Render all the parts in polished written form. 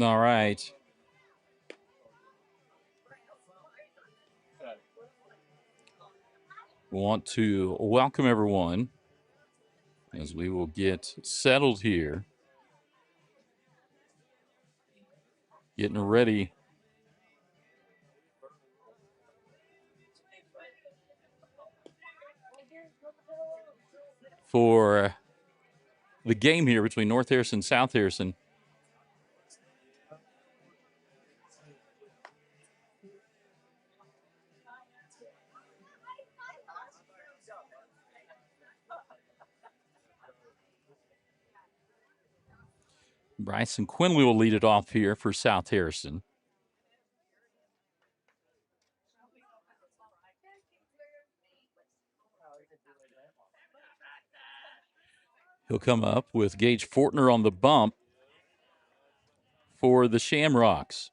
All right. Want to welcome everyone as we will get settled here, getting ready for the game here between North Harrison and South Harrison. Bryson Quinley will lead it off here for South Harrison. He'll come up with Gage Fortner on the bump for the Shamrocks.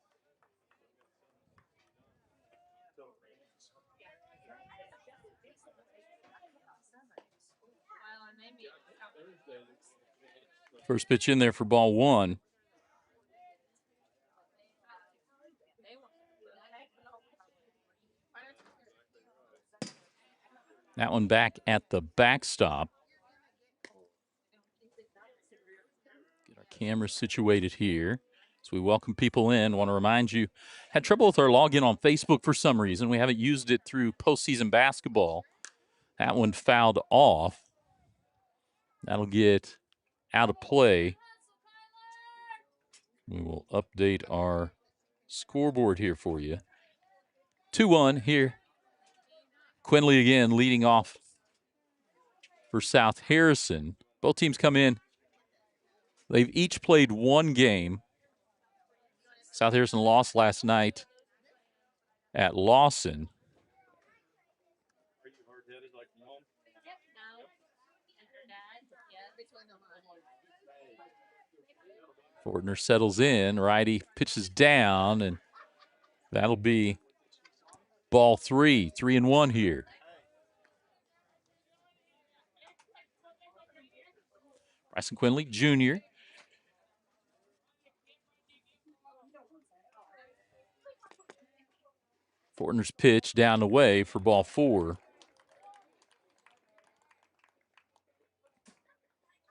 First pitch in there for ball one. That one back at the backstop. Get our cameras situated here. So we welcome people in. Want to remind you, had trouble with our login on Facebook for some reason. We haven't used it through postseason basketball. That one fouled off. That'll get out of play. We will update our scoreboard here for you. 2-1 here. Quinley again leading off for South Harrison. Both teams come in. They've each played one game. South Harrison lost last night at Lawson. Fortner settles in. Righty pitches down, and that'll be ball three. 3-1 here. Bryson Quinley Jr. Fortner's pitch down the way for ball four.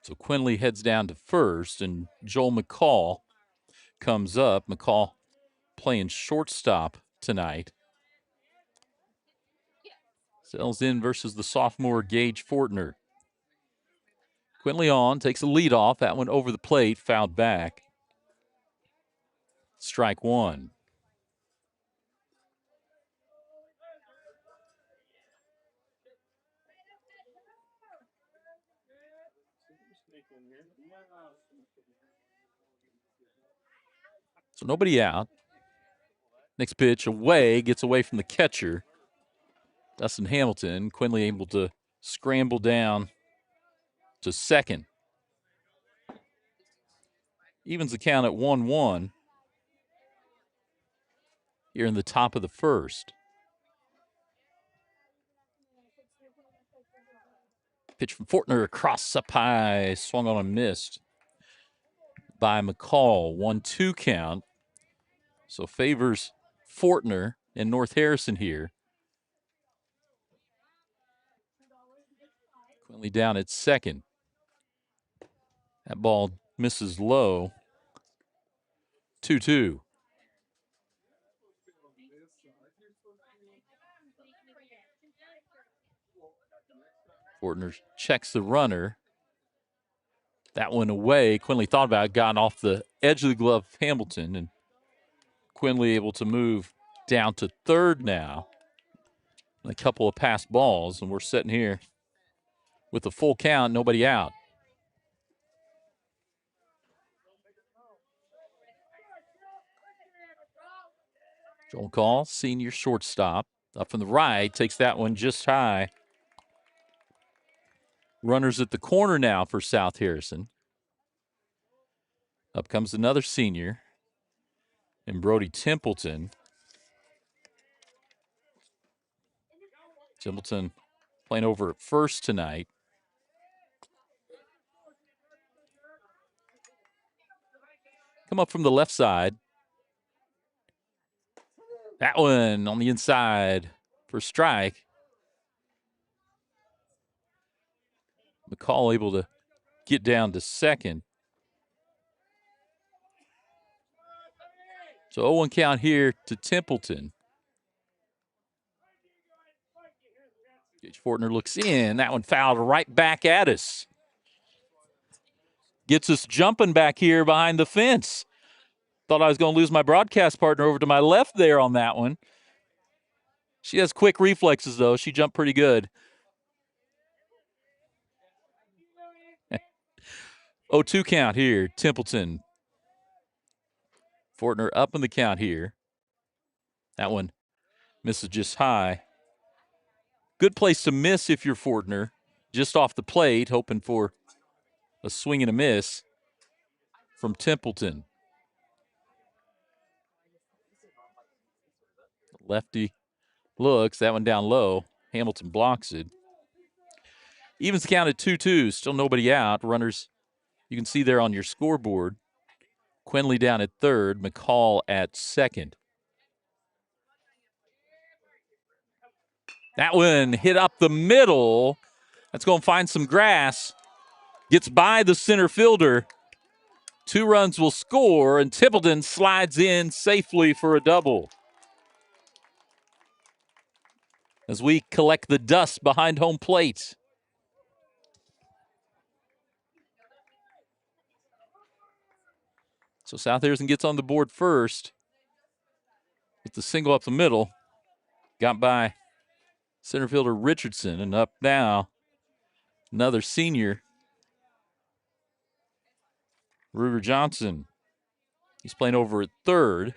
So Quinley heads down to first, and Joel McCall comes up. McCall playing shortstop tonight. Sells in versus the sophomore Gage Fortner. Quinley on, takes a lead off. That one over the plate, fouled back. Strike one. So nobody out. Next pitch away, gets away from the catcher, Dustin Hamilton. Quinley able to scramble down to second. Evens the count at 1-1 here in the top of the first. Pitch from Fortner across up high, swung on and missed by McCall. 1-2 count. So favors Fortner and North Harrison here. Quinley down at second. That ball misses low. 2-2. Fortner checks the runner. That one away. Quinley thought about it, got off the edge of the glove of Hamilton, and Quinley able to move down to third now. A couple of passed balls, and we're sitting here with a full count, nobody out. Joel Call, senior shortstop, up from the right, takes that one just high. Runners at the corner now for South Harrison. Up comes another senior, and Brody Templeton. Templeton playing over at first tonight. come up from the left side. That one on the inside for strike. McCall able to get down to second. So 0-1 count here to Templeton. Gage Fortner looks in. That one fouled right back at us. Gets us jumping back here behind the fence. Thought I was going to lose my broadcast partner over to my left there on that one. She has quick reflexes, though. She jumped pretty good. 0-2 count here, Templeton. Fortner up in the count here. That one misses just high. Good place to miss if you're Fortner. Just off the plate, hoping for a swing and a miss from Templeton. Lefty looks, that one down low. Hamilton blocks it. Evens count at 2-2, still nobody out. Runners, you can see there on your scoreboard. Quinley down at third, McCall at second. That one hit up the middle. That's going to find some grass. Gets by the center fielder. 2 runs will score, and Templeton slides in safely for a double. As we collect the dust behind home plate. So South Harrison gets on the board first with the single up the middle. Got by center fielder Richardson, and up now another senior, Ruger Johnson. He's playing over at third.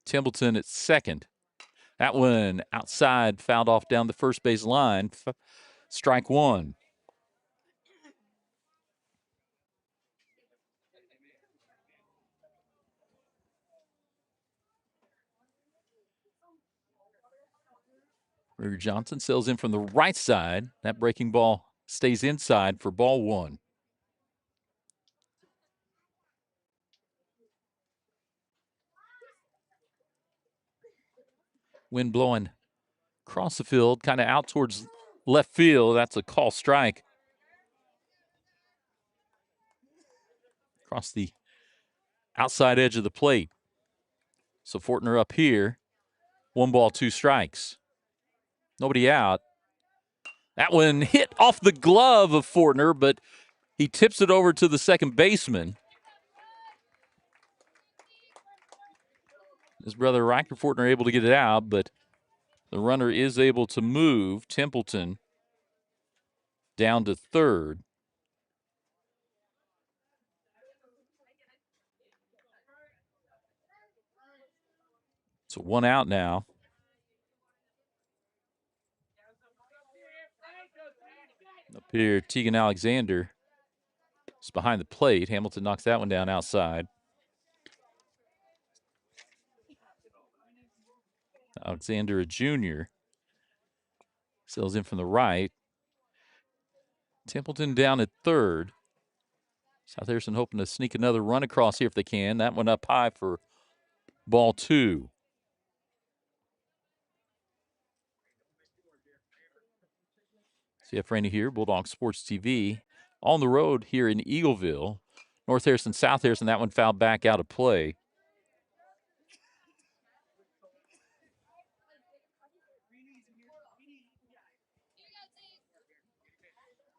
Templeton at second. That one outside, fouled off down the first base line. Strike one. Ruger Johnson sails in from the right side. That breaking ball stays inside for ball one. Wind blowing across the field, kind of out towards left field. That's a call strike. Across the outside edge of the plate. So Fortner up here. 1 ball, 2 strikes. Nobody out. That one hit off the glove of Fortner, but he tips it over to the second baseman. His brother Riker Fortner able to get it out, but the runner is able to move Templeton down to third. So 1 out now. Up here, Tegan Alexander is behind the plate. Hamilton knocks that one down outside. Alexander, a junior, sails in from the right. Templeton down at third. South Harrison hoping to sneak another run across here if they can. That one up high for ball 2. CF Rainey here, Bulldog Sports TV. On the road here in Eagleville. North Harrison, South Harrison, that one fouled back out of play.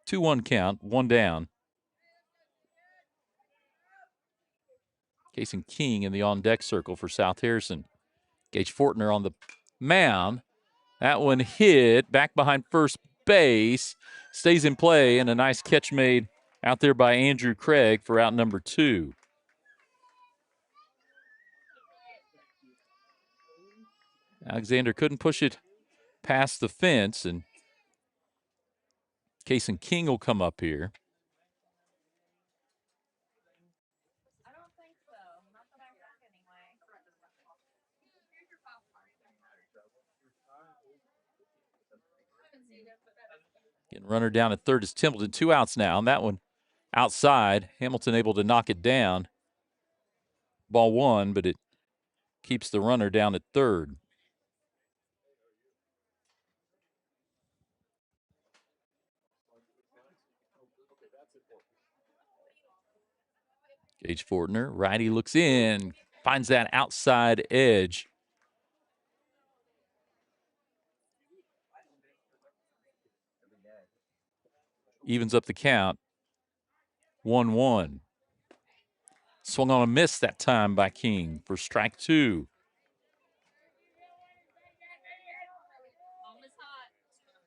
Two-one count, 1 down. Kason King in the on-deck circle for South Harrison. Gage Fortner on the mound. That one hit back behind first base. Stays in play, and a nice catch made out there by Andrew Craig for out number 2. Alexander couldn't push it past the fence, and Kason King will come up here. Getting runner down at third is Templeton. 2 outs now, and that one outside. Hamilton able to knock it down. ball one, but it keeps the runner down at third. Gage Fortner, righty looks in, finds that outside edge. Evens up the count. 1-1. Swung on a miss that time by King for strike two.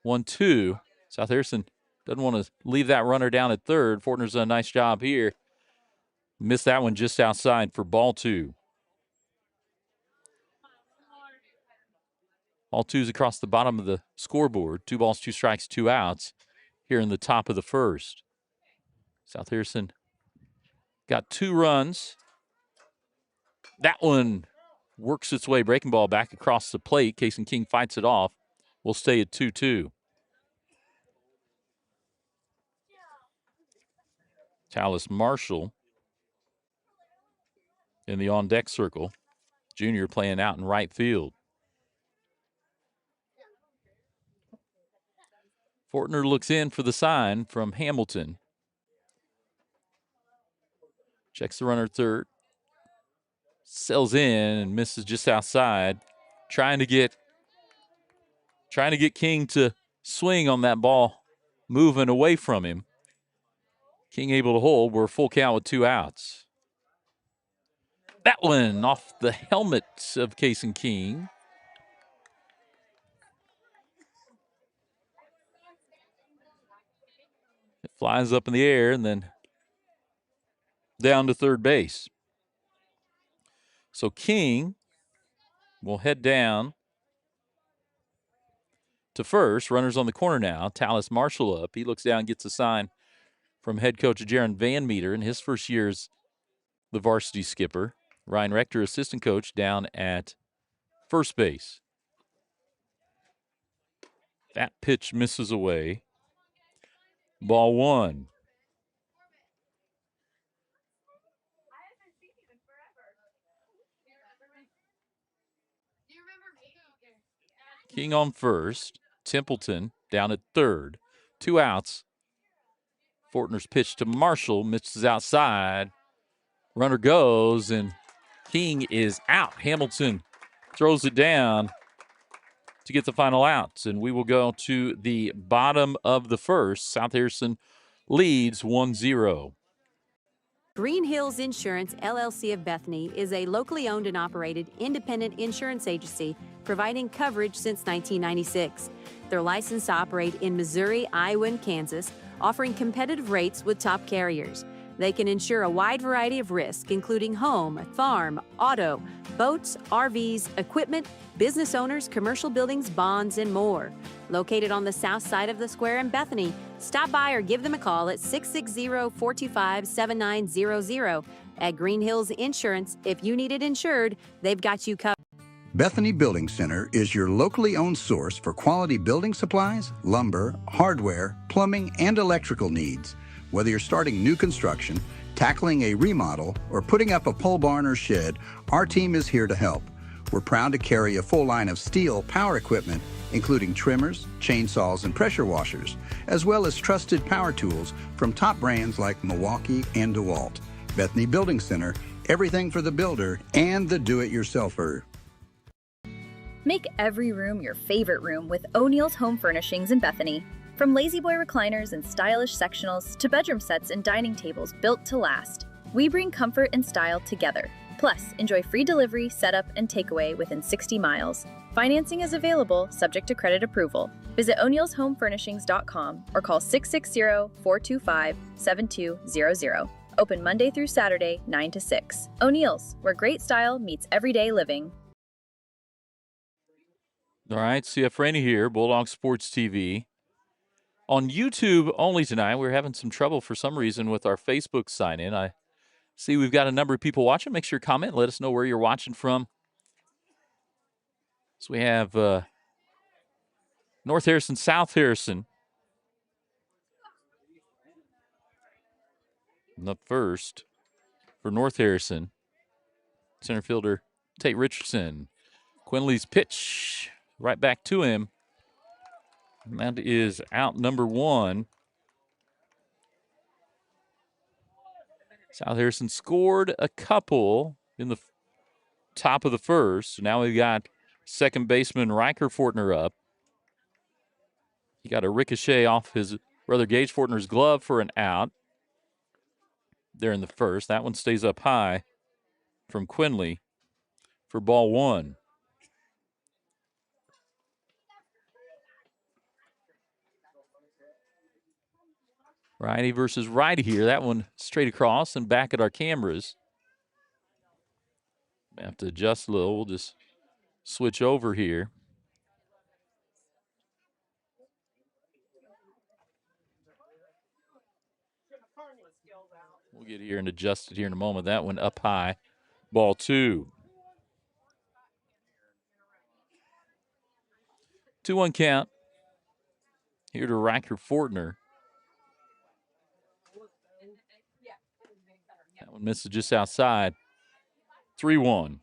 One, two. South Harrison doesn't want to leave that runner down at third. Fortner's done a nice job here. Missed that one just outside for ball two. All twos across the bottom of the scoreboard. 2 balls, 2 strikes, 2 outs here in the top of the first. South Harrison got 2 runs. That one works its way, breaking ball back across the plate. Kason King fights it off. We'll stay at 2-2. Talis Marshall in the on-deck circle. Junior playing out in right field. Fortner looks in for the sign from Hamilton. Checks the runner third. Sails in and misses just outside. Trying to get King to swing on that ball, moving away from him. King able to hold. We're full count with 2 outs. That one off the helmet of Kason King. It flies up in the air and then down to third base. So King will head down to first. Runners on the corner now. Talis Marshall up. He looks down, gets a sign from head coach Jaron Van Meter in his first year as the varsity skipper. Ryan Rector, assistant coach, down at first base. That pitch misses away. Ball one. King on first. Templeton down at third. 2 outs. Fortner's pitch to Marshall. Misses outside. Runner goes, and King is out. Hamilton throws it down to get the final outs, and we will go to the bottom of the first. South Harrison leads 1-0. Green Hills Insurance, LLC of Bethany is a locally owned and operated independent insurance agency providing coverage since 1996. They're licensed to operate in Missouri, Iowa, and Kansas, offering competitive rates with top carriers. They can insure a wide variety of risks, including home, farm, auto, boats, RVs, equipment, business owners, commercial buildings, bonds, and more. Located on the south side of the square in Bethany, stop by or give them a call at 660-425-7900. At Green Hills Insurance, if you need it insured, they've got you covered. Bethany Building Center is your locally owned source for quality building supplies, lumber, hardware, plumbing, and electrical needs. Whether you're starting new construction, tackling a remodel, or putting up a pole barn or shed, our team is here to help. We're proud to carry a full line of steel power equipment, including trimmers, chainsaws, and pressure washers, as well as trusted power tools from top brands like Milwaukee and DeWalt. Bethany Building Center, everything for the builder and the do-it-yourselfer. Make every room your favorite room with O'Neill's Home Furnishings in Bethany. From lazy boy recliners and stylish sectionals to bedroom sets and dining tables built to last, we bring comfort and style together. Plus, enjoy free delivery, setup, and takeaway within 60 miles. Financing is available, subject to credit approval. Visit o'neillshomefurnishings.com or call 660-425-7200. Open Monday through Saturday, 9 to 6. O'Neill's, where great style meets everyday living. All right, CF Rainey here, Bulldog Sports TV. On YouTube only tonight, we're having some trouble for some reason with our Facebook sign-in. I see we've got a number of people watching. Make sure you comment. Let us know where you're watching from. So we have North Harrison, South Harrison. And up first for North Harrison. center fielder Tate Richardson. Quinley's pitch right back to him. And that is out number one. South Harrison scored a couple in the top of the first. Now we've got second baseman Riker Fortner up. He got a ricochet off his brother Gage Fortner's glove for an out there in the first. That one stays up high from Quinley for ball one. Righty versus righty here. That one straight across and back at our cameras. Have to adjust a little. We'll just switch over here. We'll get here and adjust it here in a moment. That one up high. Ball two. 2-1 count. Here to Riker Fortner. That one misses just outside. 3-1.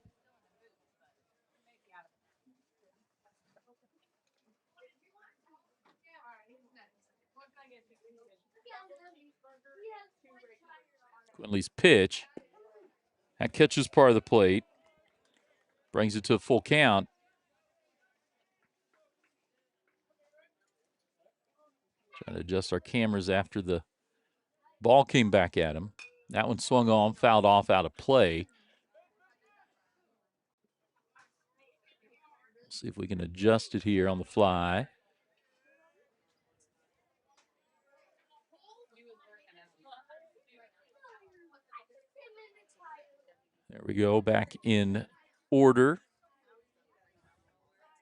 Quinley's pitch. That catches part of the plate. Brings it to a full count. Trying to adjust our cameras after the ball came back at him. That one swung on, fouled off, out of play. See if we can adjust it here on the fly. There we go, back in order.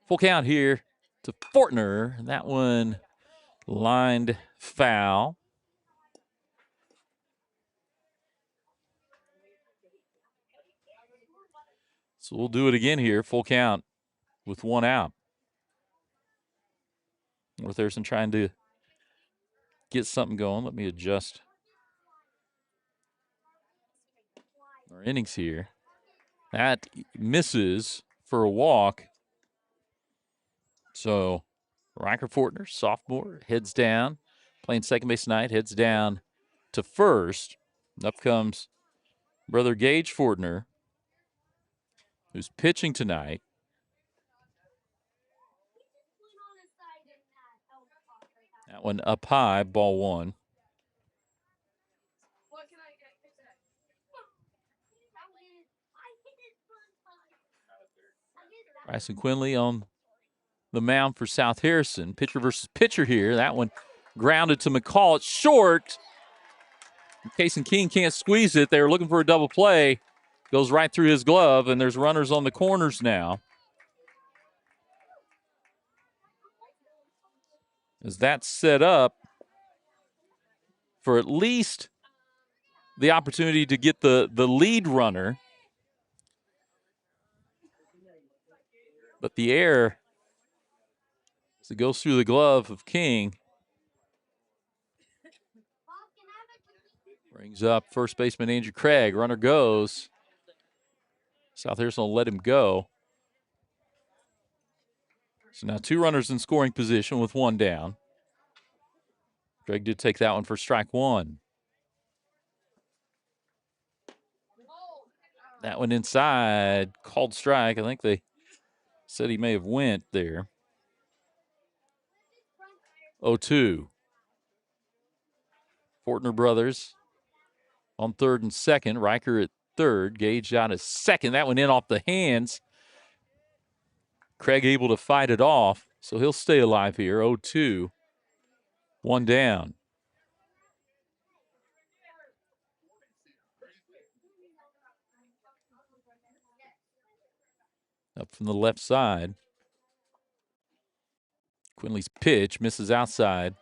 Full count here to Fortner. That one lined foul. So we'll do it again here, full count with one out. North Harrison trying to get something going. Let me adjust our innings here. That misses for a walk. So Riker Fortner, sophomore, heads down, playing second base tonight, heads down to first. Up comes brother Gage Fortner, who's pitching tonight. That one up high, ball one. Bryson Quinley on the mound for South Harrison. Pitcher versus pitcher here. That one grounded to McCall. It's short. Kason King can't squeeze it. They were looking for a double play. Goes right through his glove, and there's runners on the corners now. As that's set up for at least the opportunity to get the lead runner. But the air, as it goes through the glove of King, brings up first baseman Andrew Craig. Runner goes. South Harrison will let him go. So now two runners in scoring position with one down. Craig did take that one for strike one. That one inside, called strike. I think they said he may have went there. 0-2. Fortner brothers on third and second. Riker at third. Gage out at second. That one in off the hands. Craig able to fight it off, so he'll stay alive here. 0-2. One down. Up from the left side. Quinley's pitch misses outside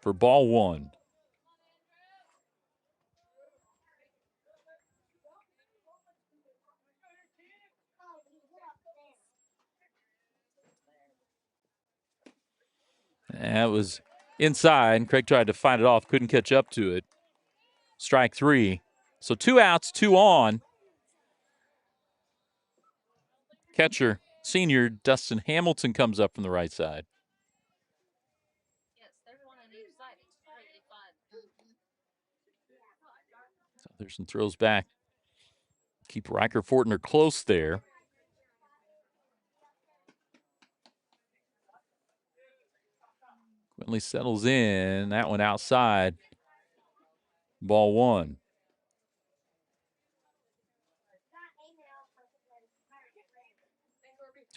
for ball one. That was inside. Craig tried to fight it off, couldn't catch up to it. Strike three. So 2 outs, 2 on. Catcher, senior Dustin Hamilton comes up from the right side. Southeastern throws back. Keep Riker Fortner close there. Quinley settles in. That one outside. Ball one.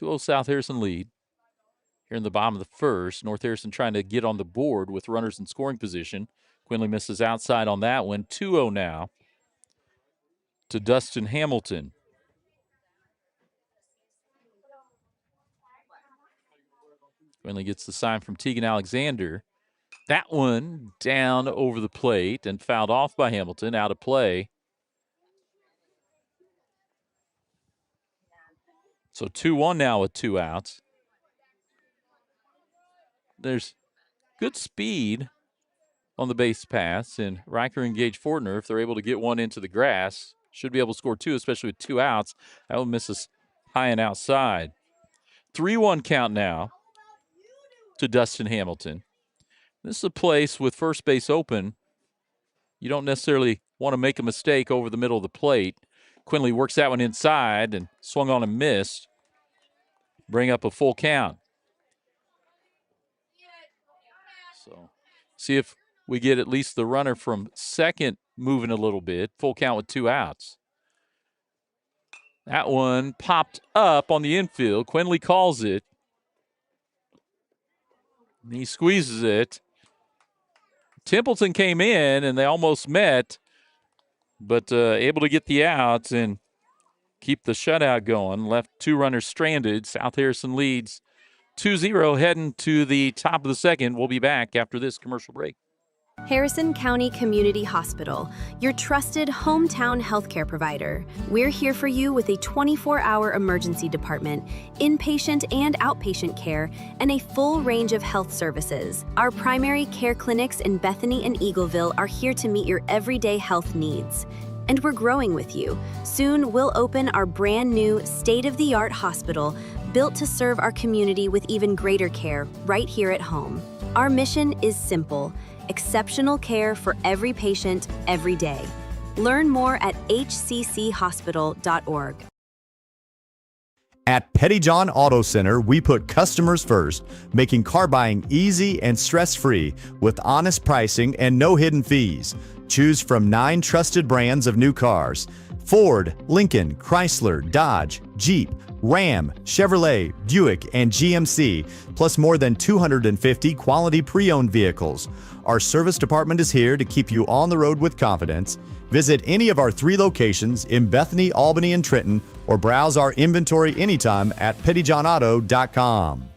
2-0 South Harrison lead. Here in the bottom of the first, North Harrison trying to get on the board with runners in scoring position. Quinley misses outside on that one. 2-0 now to Dustin Hamilton. Quinley gets the sign from Tegan Alexander. That one down over the plate and fouled off by Hamilton, out of play. So 2-1 now with 2 outs. There's good speed on the base paths, and Riker and Gage Fortner, if they're able to get one into the grass, should be able to score 2, especially with 2 outs. That one misses high and outside. 3-1 count now to Dustin Hamilton. This is a place with first base open. You don't necessarily want to make a mistake over the middle of the plate. Quinley works that one inside and swung on and missed. Bring up a full count. So see if we get at least the runner from second moving a little bit. Full count with 2 outs. That one popped up on the infield. Quinley calls it. He squeezes it. Templeton came in, and they almost met, but able to get the outs and keep the shutout going. Left 2 runners stranded. South Harrison leads 2-0 heading to the top of the second. We'll be back after this commercial break. Harrison County Community Hospital, your trusted hometown healthcare provider. We're here for you with a 24-hour emergency department, inpatient and outpatient care, and a full range of health services. Our primary care clinics in Bethany and Eagleville are here to meet your everyday health needs. And we're growing with you. Soon, we'll open our brand new state-of-the-art hospital built to serve our community with even greater care right here at home. Our mission is simple: exceptional care for every patient, every day. Learn more at hcchospital.org. At Pettyjohn Auto Center, we put customers first, making car buying easy and stress-free with honest pricing and no hidden fees. Choose from 9 trusted brands of new cars: Ford, Lincoln, Chrysler, Dodge, Jeep, Ram, Chevrolet, Buick, and GMC, plus more than 250 quality pre-owned vehicles. Our service department is here to keep you on the road with confidence. Visit any of our 3 locations in Bethany, Albany, and Trenton, or browse our inventory anytime at pettyjohnauto.com.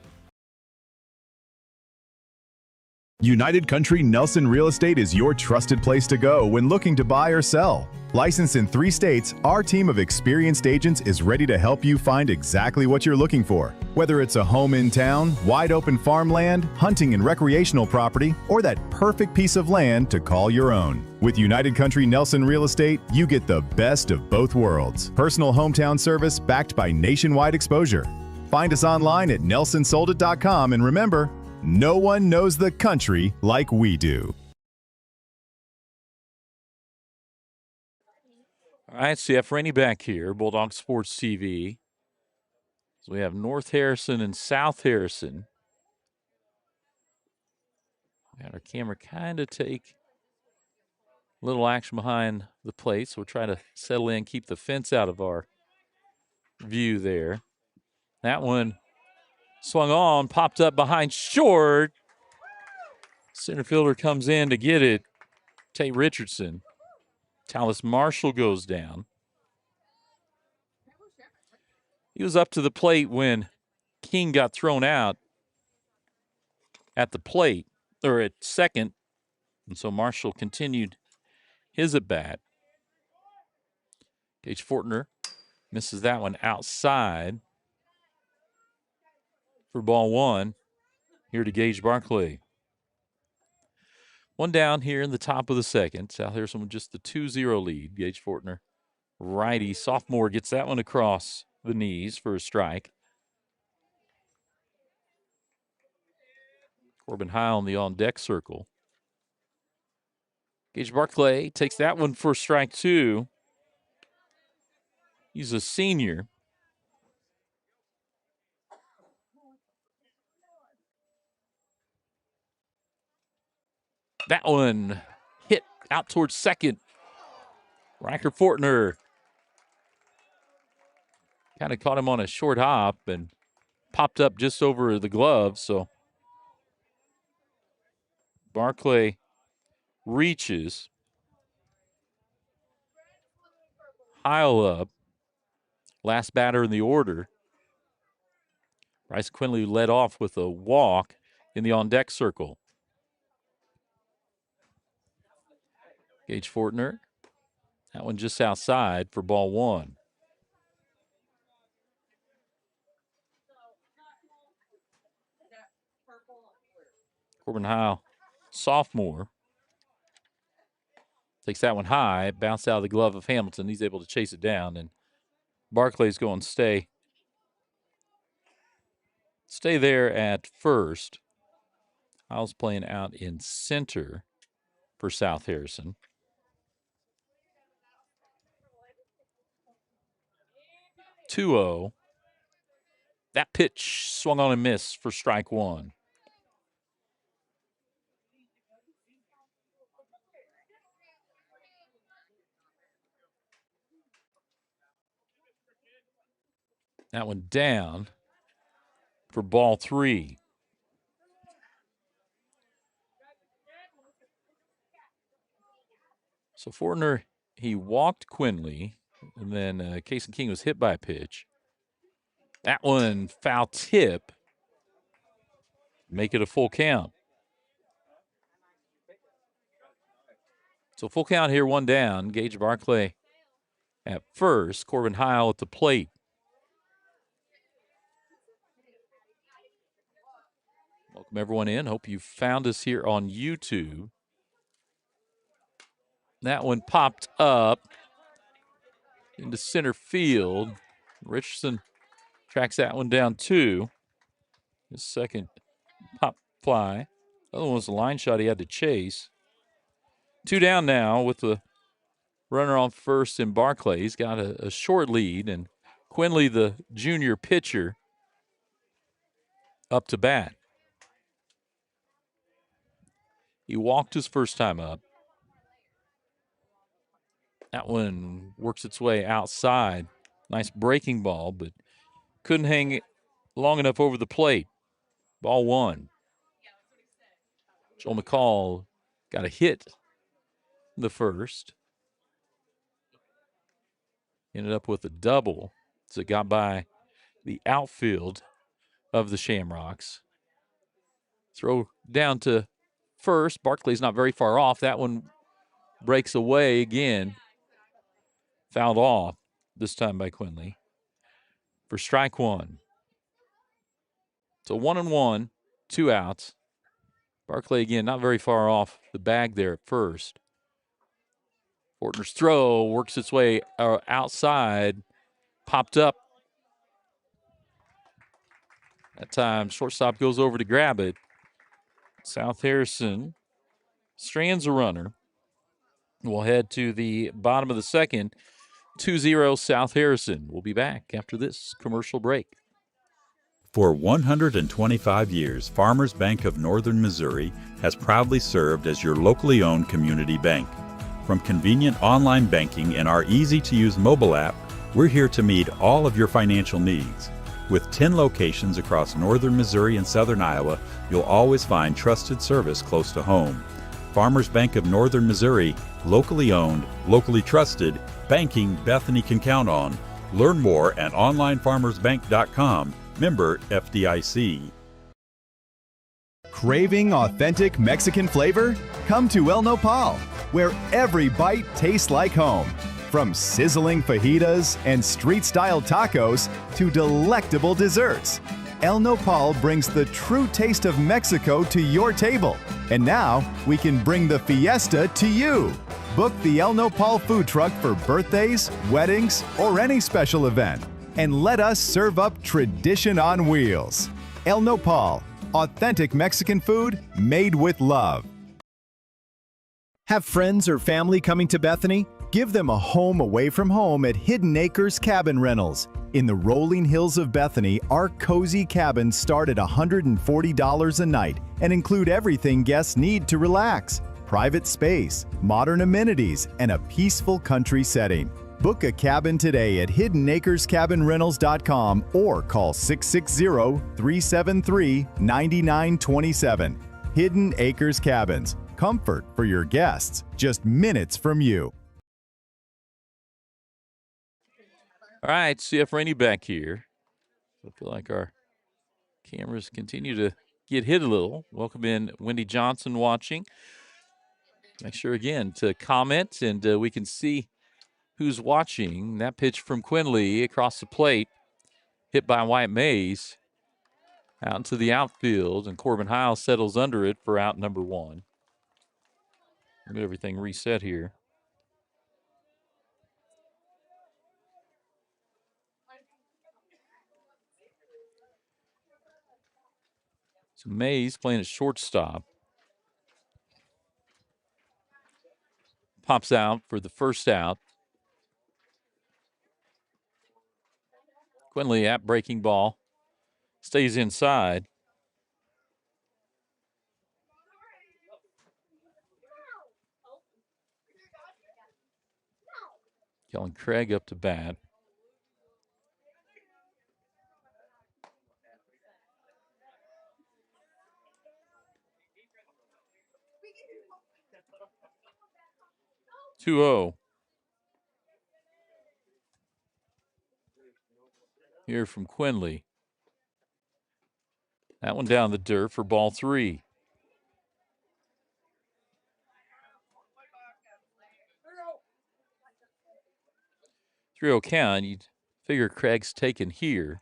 United Country Nelson Real Estate is your trusted place to go when looking to buy or sell. Licensed in 3 states, our team of experienced agents is ready to help you find exactly what you're looking for. Whether it's a home in town, wide open farmland, hunting and recreational property, or that perfect piece of land to call your own. With United Country Nelson Real Estate, you get the best of both worlds. Personal hometown service backed by nationwide exposure. Find us online at nelsonsoldit.com, and remember, no one knows the country like we do. All right, CF Rainey back here, Bulldog Sports TV. So we have North Harrison and South Harrison. We had our camera kind of take a little action behind the plate, so we'll try to settle in, keep the fence out of our view there. That one swung on, popped up behind short. Center fielder comes in to get it. Tate Richardson. Tallis Marshall goes down. He was up to the plate when King got thrown out at the plate, or at second. And so Marshall continued his at-bat. Gage Fortner misses that one outside for ball 1 here to Gage Barclay. 1 down here in the top of the second. South Harrison with just the 2-0 lead. Gage Fortner, righty, sophomore, gets that one across the knees for a strike. Corbin High on the on-deck circle. Gage Barclay takes that one for strike 2. He's a senior. That one hit out towards second. Riker Fortner kind of caught him on a short hop and popped up just over the glove. So Barclay reaches. Heil up. Last batter in the order. Bryce Quinley led off with a walk in the on-deck circle. Gage Fortner. That one just outside for ball 1. Corbin Howell, sophomore, takes that one high, bounced out of the glove of Hamilton. He's able to chase it down, and Barclay's going to stay there at first. Howell's playing out in center for South Harrison. 2-0. That pitch swung on and missed for strike 1. That one down for ball 3. So Fortner, he walked Quinley, and then Kason King was hit by a pitch. That one foul tip. Make it a full count. So full count here, 1 down. Gage Barclay at first. Corbin Heil at the plate. Welcome everyone in. Hope you found us here on YouTube. That one popped up into center field. Richardson tracks that one down 2. His second pop fly. The other one was a line shot he had to chase. 2 down now with the runner on first in Barclay. He's got a short lead, and Quinley, the junior pitcher, up to bat. He walked his first time up. That one works its way outside. Nice breaking ball, but couldn't hang it long enough over the plate. Ball 1. Joel McCall got a hit in the first. Ended up with a double. So it got by the outfield of the Shamrocks. Throw down to first. Barclay's not very far off. That one breaks away again. Fouled off, this time by Quinley, for strike 1. So 1-1, 2 outs. Barclay again not very far off the bag there at first. Fortner's throw works its way outside, popped up. That time shortstop goes over to grab it. South Harrison strands a runner. We'll head to the bottom of the second. 2-0 South Harrison. We'll be back after this commercial break. For 125 years, Farmers Bank of Northern Missouri has proudly served as your locally owned community bank. From convenient online banking and our easy-to-use mobile app, we're here to meet all of your financial needs. With 10 locations across northern Missouri and southern Iowa, you'll always find trusted service close to home. Farmers Bank of Northern Missouri, locally owned, locally trusted, banking Bethany can count on. Learn more at onlinefarmersbank.com. Member FDIC. Craving authentic Mexican flavor? Come to El Nopal, where every bite tastes like home. From sizzling fajitas and street-style tacos to delectable desserts, El Nopal brings the true taste of Mexico to your table. And now, we can bring the fiesta to you. Book the El Nopal food truck for birthdays, weddings, or any special event. and let us serve up tradition on wheels. El Nopal, authentic Mexican food made with love. Have friends or family coming to Bethany? Give them a home away from home at Hidden Acres Cabin Rentals. In the rolling hills of Bethany, our cozy cabins start at $140 a night and include everything guests need to relax: private space, modern amenities, and a peaceful country setting. Book a cabin today at hiddenacrescabinrentals.com or call 660-373-9927. Hidden Acres Cabins. Comfort for your guests, just minutes from you. All right, CF Rainey back here. I feel like our cameras continue to get hit a little. Welcome in Wendy Johnson watching. Make sure again to comment and we can see who's watching. That pitch from Quinley across the plate, hit by Wyatt Mays out into the outfield, and Corbin Heil settles under it for out number one. Get everything reset here. So Mays playing at shortstop. Pops out for the first out. Quinley at breaking ball. Stays inside. Kellen Craig up to bat. Two-0. Here from Quinley. That one down the dirt for ball three. 3-0 count. You'd figure Craig's taken here.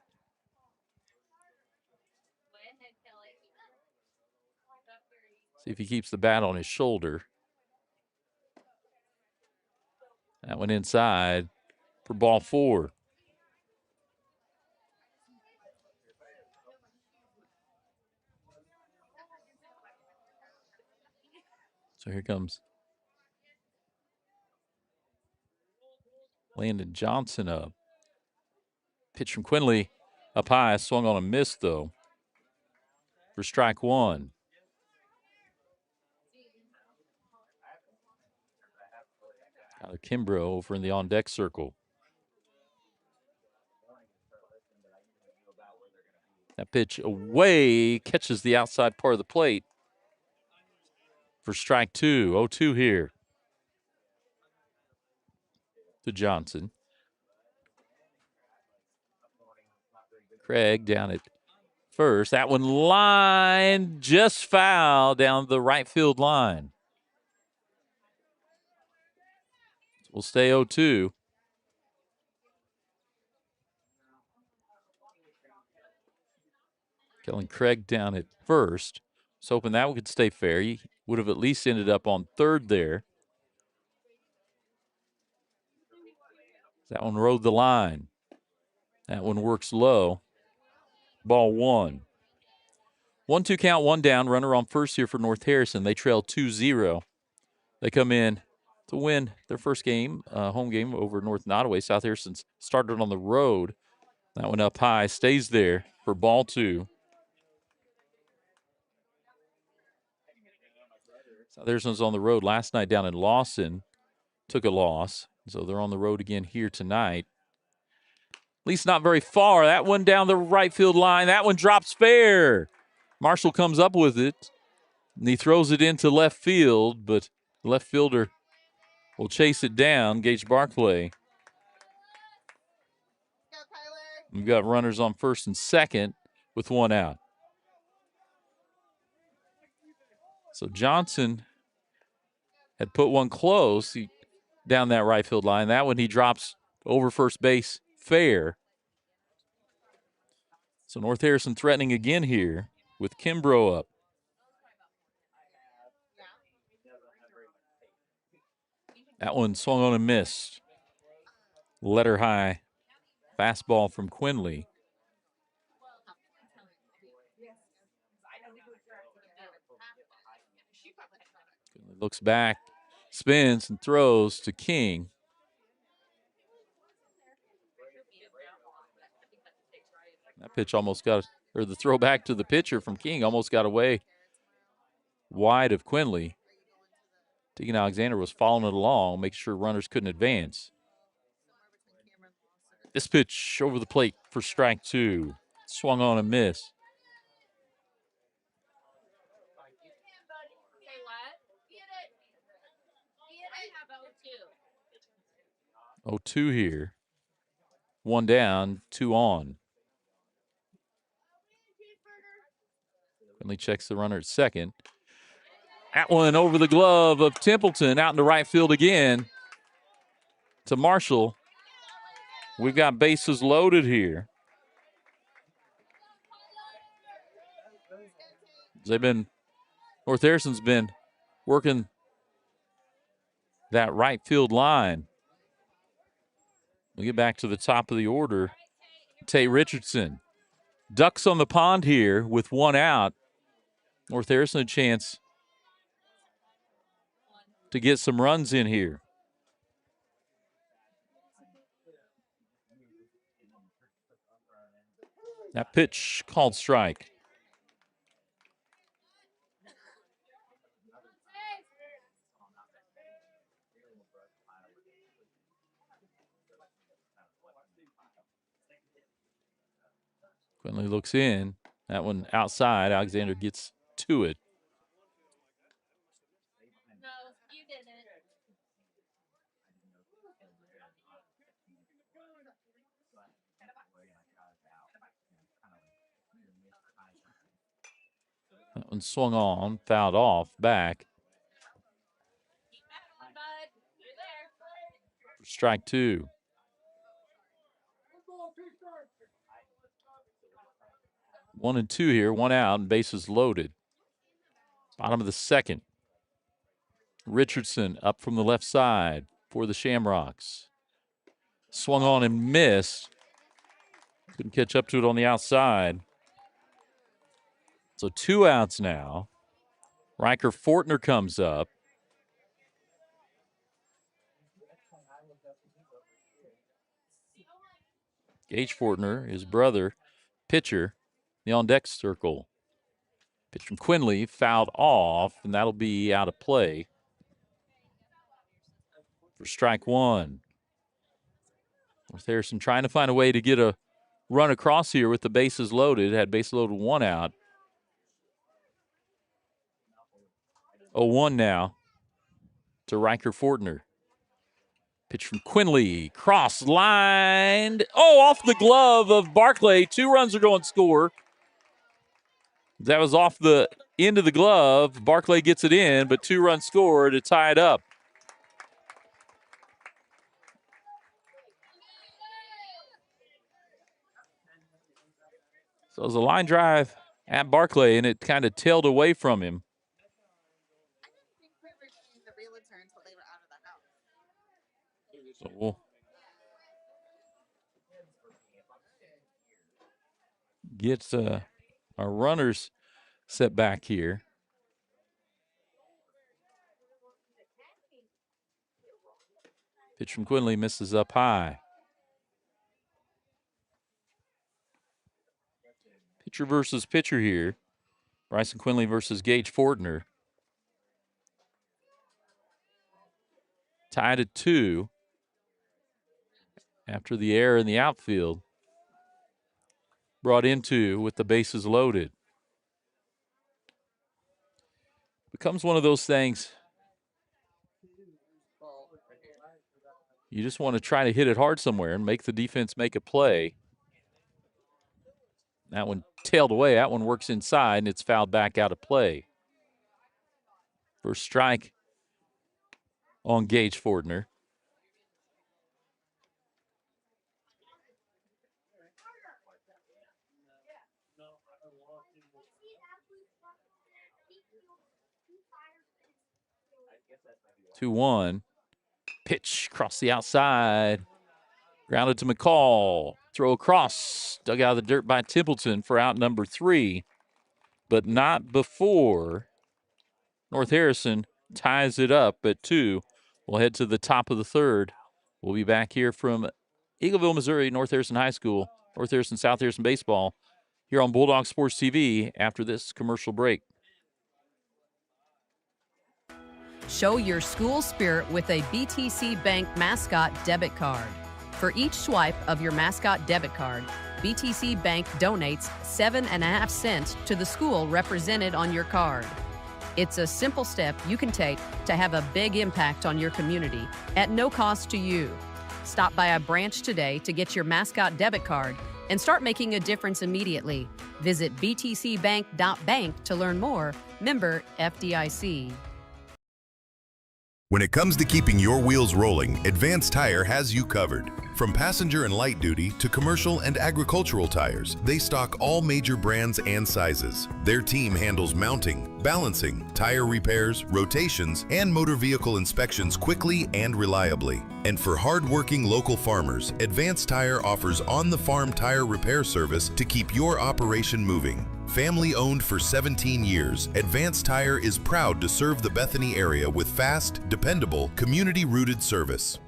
See if he keeps the bat on his shoulder. That one inside for ball four. So here comes Landon Johnson up. Pitch from Quinley up high, swung on a miss though for strike one. Tyler Kimbrough over in the on-deck circle. That pitch away, catches the outside part of the plate for strike two. 0-2 here to Johnson. Craig down at first. That one line just foul down the right field line. We'll stay 0-2. Kellen Craig down at first. Was hoping that one could stay fair. He would have at least ended up on third there. That one rode the line. That one works low. Ball one. 1-2 count, one down. Runner on first here for North Harrison. They trail 2-0. They come in to win their first game, home game over North Nottoway. South Harrison's started on the road. That one up high, stays there for ball two. South Harrison's on the road last night down in Lawson. Took a loss. So they're on the road again here tonight. At least not very far. That one down the right field line. That one drops fair. Marshall comes up with it, and he throws it into left field, but the left fielder will chase it down, Gage Barclay. We've got runners on first and second with one out. So Johnson had put one close down that right field line. That one he drops over first base fair. So North Harrison threatening again here with Kimbrough up. That one swung on and missed. Letter high Fastball from Quinley. Quinley looks back, spins, and throws to King. That pitch almost got, or the throw back to the pitcher from King almost got away wide of Quinley. Tegan Alexander was following it along, making sure runners couldn't advance. This pitch over the plate for strike 2. Swung on and missed. Oh, 2 here. 1 down, 2 on. Quinley checks the runner at second. That one over the glove of Templeton, out into right field again to Marshall. We've got bases loaded here. North Harrison's been working that right field line. We get back to the top of the order. Tay Richardson. Ducks on the pond here with 1 out. North Harrison a chance to get some runs in here. That pitch called strike. Quinley looks in. That one outside. Alexander gets to it. That one swung on, fouled off, back. Strike 2. One and 2 here, 1 out, and bases loaded. Bottom of the second. Richardson up from the left side for the Shamrocks. Swung on and missed. Couldn't catch up to it on the outside. So 2 outs now. Riker Fortner comes up. Gage Fortner, his brother, pitcher, the on-deck circle. Pitch from Quinley, fouled off, and that'll be out of play for strike 1. North Harrison trying to find a way to get a run across here with the bases loaded. Had base loaded 1 out. 0-1 now to Riker Fortner. Pitch from Quinley, cross lined. Oh, off the glove of Barclay. 2 runs are going to score. That was off the end of the glove. Barclay gets it in, but 2 runs scored to tie it up. So it was a line drive at Barclay, and it kind of tailed away from him. So we'll get our runners set back here. Pitch from Quinley misses up high. Pitcher versus pitcher here. Bryson Quinley versus Gage Fortner. Tied at 2 after the error in the outfield. Brought into with the bases loaded. Becomes one of those things. You just want to try to hit it hard somewhere and make the defense make a play. That one tailed away. That one works inside, and it's fouled back out of play. First strike on Gage Fortner. Two-one. Pitch across the outside. Grounded to McCall. Throw across. Dug out of the dirt by Templeton for out number 3. But not before North Harrison ties it up at 2. We'll head to the top of the third. We'll be back here from Eagleville, Missouri, North Harrison High School, North Harrison, South Harrison baseball, here on Bulldog Sports TV after this commercial break. Show your school spirit with a BTC Bank Mascot debit card. For each swipe of your Mascot debit card, BTC Bank donates 7.5 cents to the school represented on your card. It's a simple step you can take to have a big impact on your community at no cost to you. Stop by a branch today to get your Mascot debit card and start making a difference immediately. Visit btcbank.bank to learn more. Member FDIC. When it comes to keeping your wheels rolling, Advanced Tire has you covered. From passenger and light duty to commercial and agricultural tires, they stock all major brands and sizes. Their team handles mounting, balancing, tire repairs, rotations, and motor vehicle inspections quickly and reliably. And for hard-working local farmers, Advanced Tire offers on-the-farm tire repair service to keep your operation moving. Family owned for 17 years, Advanced Tire is proud to serve the Bethany area with fast, dependable, community-rooted service.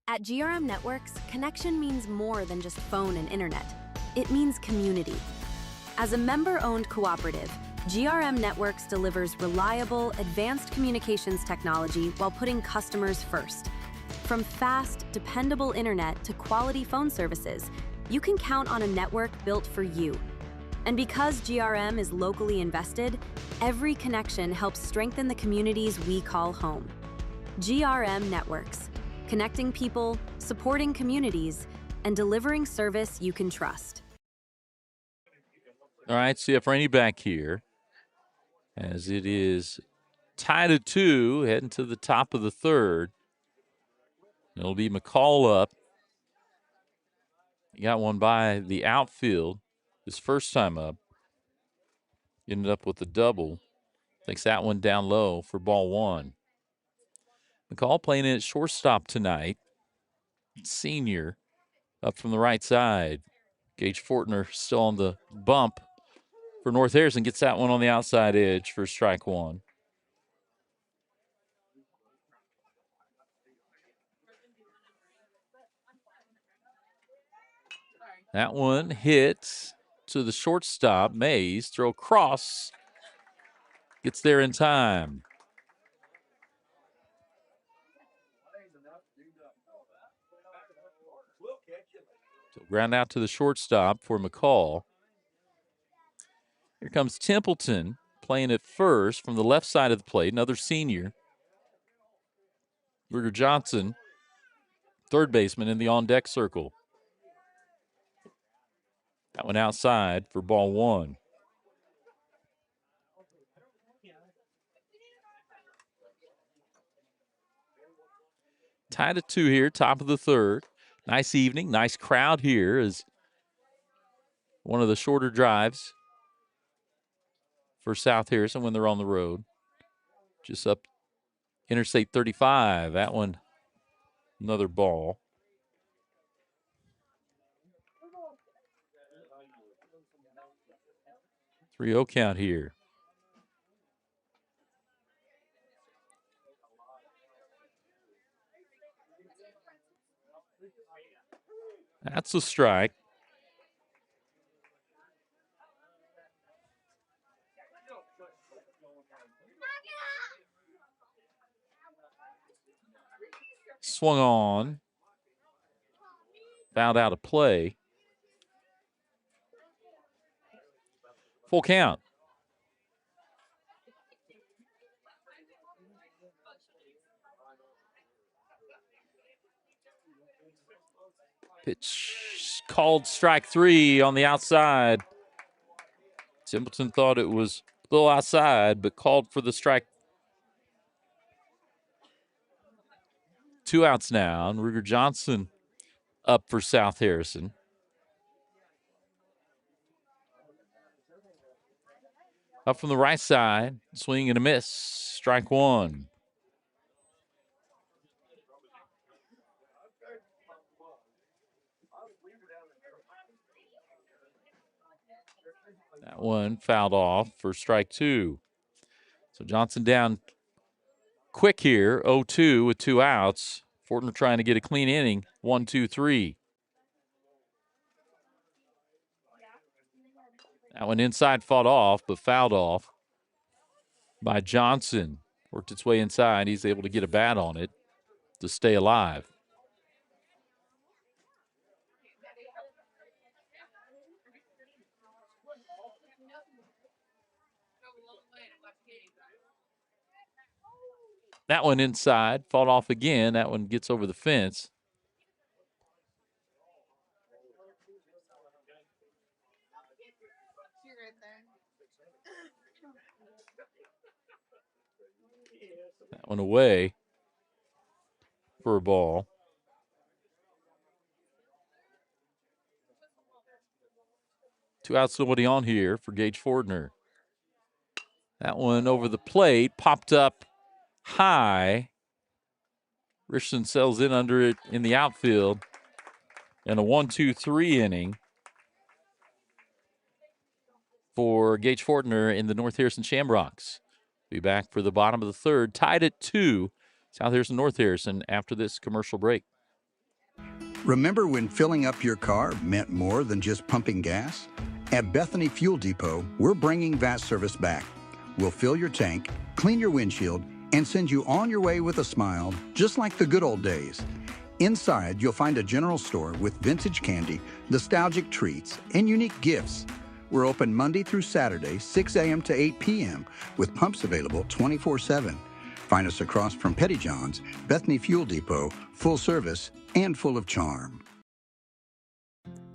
At GRM Networks, connection means more than just phone and internet. It means community. As a member-owned cooperative, GRM Networks delivers reliable, advanced communications technology while putting customers first. From fast, dependable internet to quality phone services, you can count on a network built for you. And because GRM is locally invested, every connection helps strengthen the communities we call home. GRM Networks, connecting people, supporting communities, and delivering service you can trust. All right, CF Rainey back here as it is tied at 2, heading to the top of the third. It'll be McCall up. He got one by the outfield his first time up. Ended up with a double. Takes that one down low for ball 1. McCall playing in at shortstop tonight. Senior up from the right side. Gage Fortner still on the bump for North Harrison. Gets that one on the outside edge for strike 1. That one hits to the shortstop. Mays throw across. Gets there in time. So ground out to the shortstop for McCall. Here comes Templeton playing at first from the left side of the plate. Another senior. Ruger Johnson, third baseman in the on-deck circle. That one outside for ball 1. Tied at 2 here, top of the third. Nice evening, nice crowd here as one of the shorter drives for South Harrison when they're on the road. Just up Interstate 35. That one, another ball. 3-0 count here. That's a strike. Swung on. Fouled out of play. Full count. Pitch called strike 3 on the outside. Templeton thought it was a little outside, but called for the strike. 2 outs now, and Ruger Johnson up for South Harrison. Up from the right side, swing and a miss. Strike one. That one fouled off for strike two. So Johnson down quick here, 0-2 with 2 outs. Fortner trying to get a clean inning, 1-2-3. That one inside fought off, but fouled off by Johnson. Worked its way inside. He's able to get a bat on it to stay alive. That one inside, fought off again. That one gets over the fence. That one away for a ball. Two outs, nobody on here for Gage Fortner. That one over the plate, popped up high. Richardson sells in under it in the outfield. And a 1-2-3 inning for Gage Fortner in the North Harrison Shamrocks. Be back for the bottom of the third, tied at 2. South Harrison, North Harrison after this commercial break. Remember when filling up your car meant more than just pumping gas? At Bethany Fuel Depot, we're bringing that service back. We'll fill your tank, clean your windshield, and send you on your way with a smile, just like the good old days. Inside, you'll find a general store with vintage candy, nostalgic treats, and unique gifts. We're open Monday through Saturday, 6 a.m. to 8 p.m., with pumps available 24/7. Find us across from Petty John's, Bethany Fuel Depot, full service and full of charm.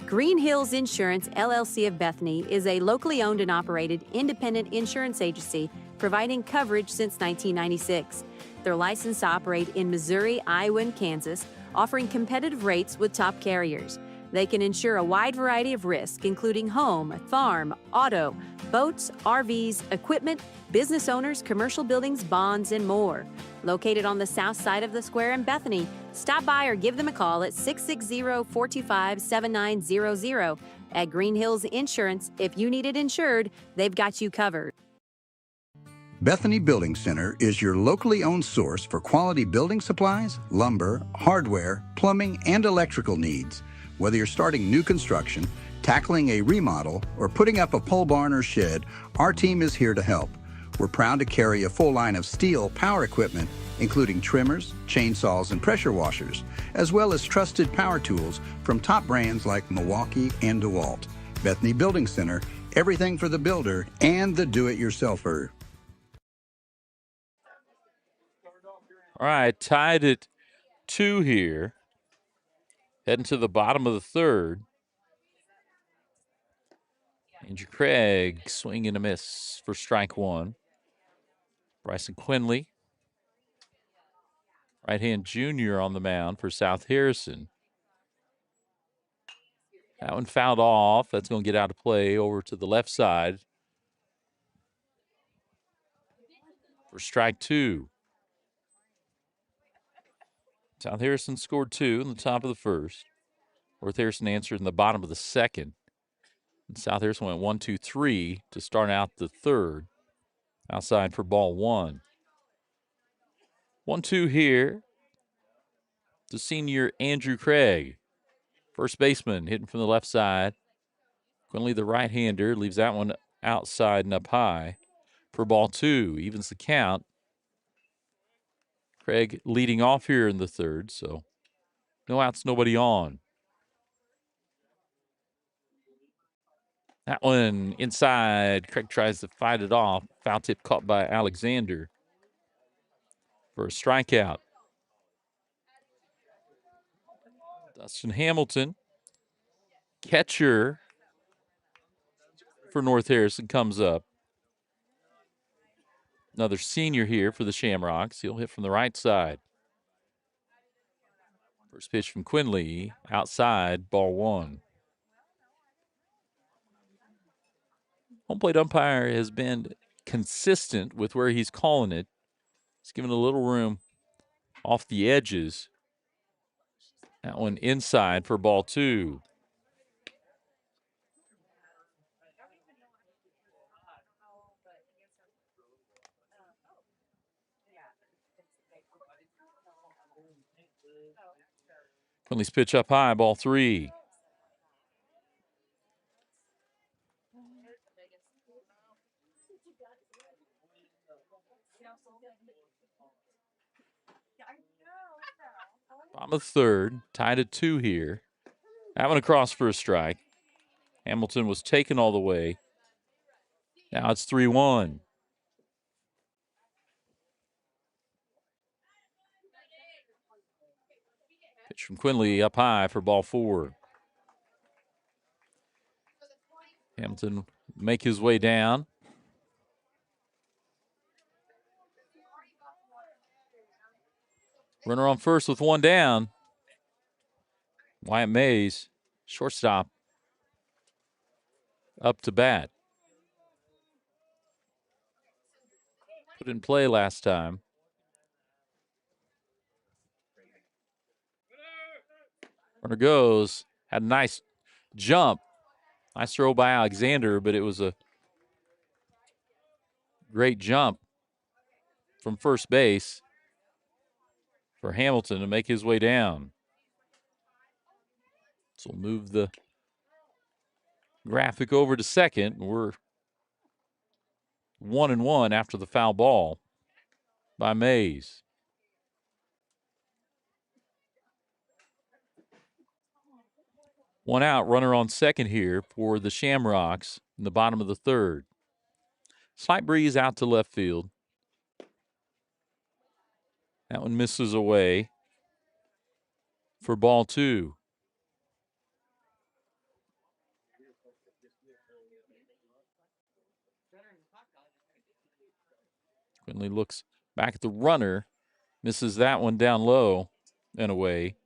Green Hills Insurance, LLC of Bethany is a locally owned and operated independent insurance agency providing coverage since 1996. They're licensed to operate in Missouri, Iowa, and Kansas, offering competitive rates with top carriers. They can insure a wide variety of risks, including home, farm, auto, boats, RVs, equipment, business owners, commercial buildings, bonds, and more. Located on the south side of the square in Bethany, stop by or give them a call at 660-425-7900. At Green Hills Insurance, if you need it insured, they've got you covered. Bethany Building Center is your locally owned source for quality building supplies, lumber, hardware, plumbing, and electrical needs. Whether you're starting new construction, tackling a remodel, or putting up a pole barn or shed, our team is here to help. We're proud to carry a full line of steel power equipment, including trimmers, chainsaws, and pressure washers, as well as trusted power tools from top brands like Milwaukee and DeWalt. Bethany Building Center, everything for the builder and the do-it-yourselfer. All right, tied at 2 here. Heading to the bottom of the third. Andrew Craig swing and a miss for strike one. Bryson Quinley, right-hand junior on the mound for South Harrison. That one fouled off. That's going to get out of play over to the left side for strike two. South Harrison scored 2 in the top of the first. North Harrison answered in the bottom of the second. And South Harrison went 1-2-3 to start out the third. Outside for ball one. 1-2 here. The senior Andrew Craig. First baseman hitting from the left side. Quinley, the right-hander, leaves that one outside and up high for ball two. Evens the count. Craig leading off here in the third, so no outs, nobody on. That one inside. Craig tries to fight it off. Foul tip caught by Alexander for a strikeout. Dustin Hamilton, catcher for North Harrison, comes up. Another senior here for the Shamrocks. He'll hit from the right side. First pitch from Quinley, outside, ball one. Home plate umpire has been consistent with where he's calling it. He's given a little room off the edges. That one inside for ball 2. Quinley's pitch up high, ball 3. Bottom of third, tied at 2 here. That one across for a strike. Hamilton was taken all the way. Now it's 3-1. Pitch from Quinley up high for ball 4. Hamilton make his way down. Runner on first with 1 down. Wyatt Mays, shortstop, up to bat. Put in play last time. Runner goes. Had a nice jump. Nice throw by Alexander, but it was a great jump from first base for Hamilton to make his way down. So we'll move the graphic over to second. We're 1-1 after the foul ball by Mays. One out, runner on second here for the Shamrocks in the bottom of the third. Slight breeze out to left field. That one misses away for ball 2. Quinley looks back at the runner, misses that one down low and away.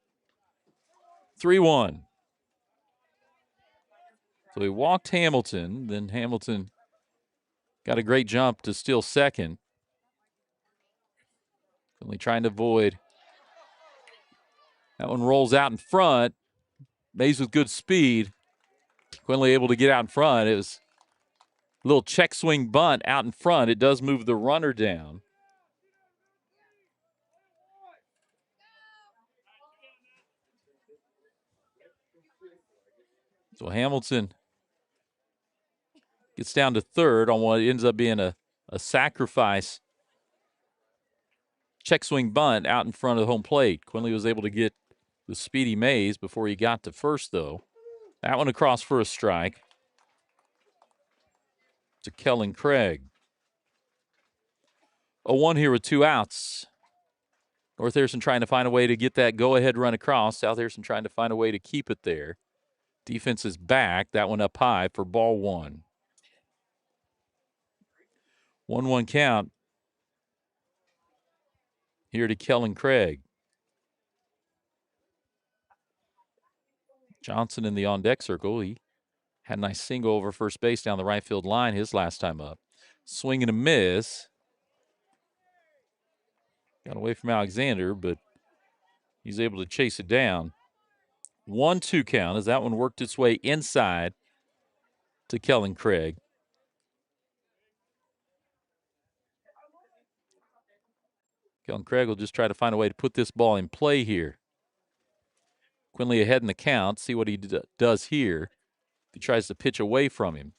3-1. So he walked Hamilton, then Hamilton got a great jump to steal second. Quinley trying to avoid. That one rolls out in front. Mays with good speed. Quinley able to get out in front. It was a little check swing bunt out in front. It does move the runner down. So Hamilton gets down to third on what ends up being a sacrifice check swing bunt out in front of the home plate. Quinley was able to get the speedy Mays before he got to first, though. That one across for a strike to Kellen Craig. 0-1 here with 2 outs. North Harrison trying to find a way to get that go-ahead run across. South Harrison trying to find a way to keep it there. Defense is back. That one up high for ball 1. 1-1 count here to Kellen Craig. Johnson in the on-deck circle. He had a nice single over first base down the right field line his last time up. Swing and a miss. Got away from Alexander, but he's able to chase it down. 1-2 count as that one worked its way inside to Kellen Craig. Kellen Craig will just try to find a way to put this ball in play here. Quinley ahead in the count. See what he does here. If he tries to pitch away from him.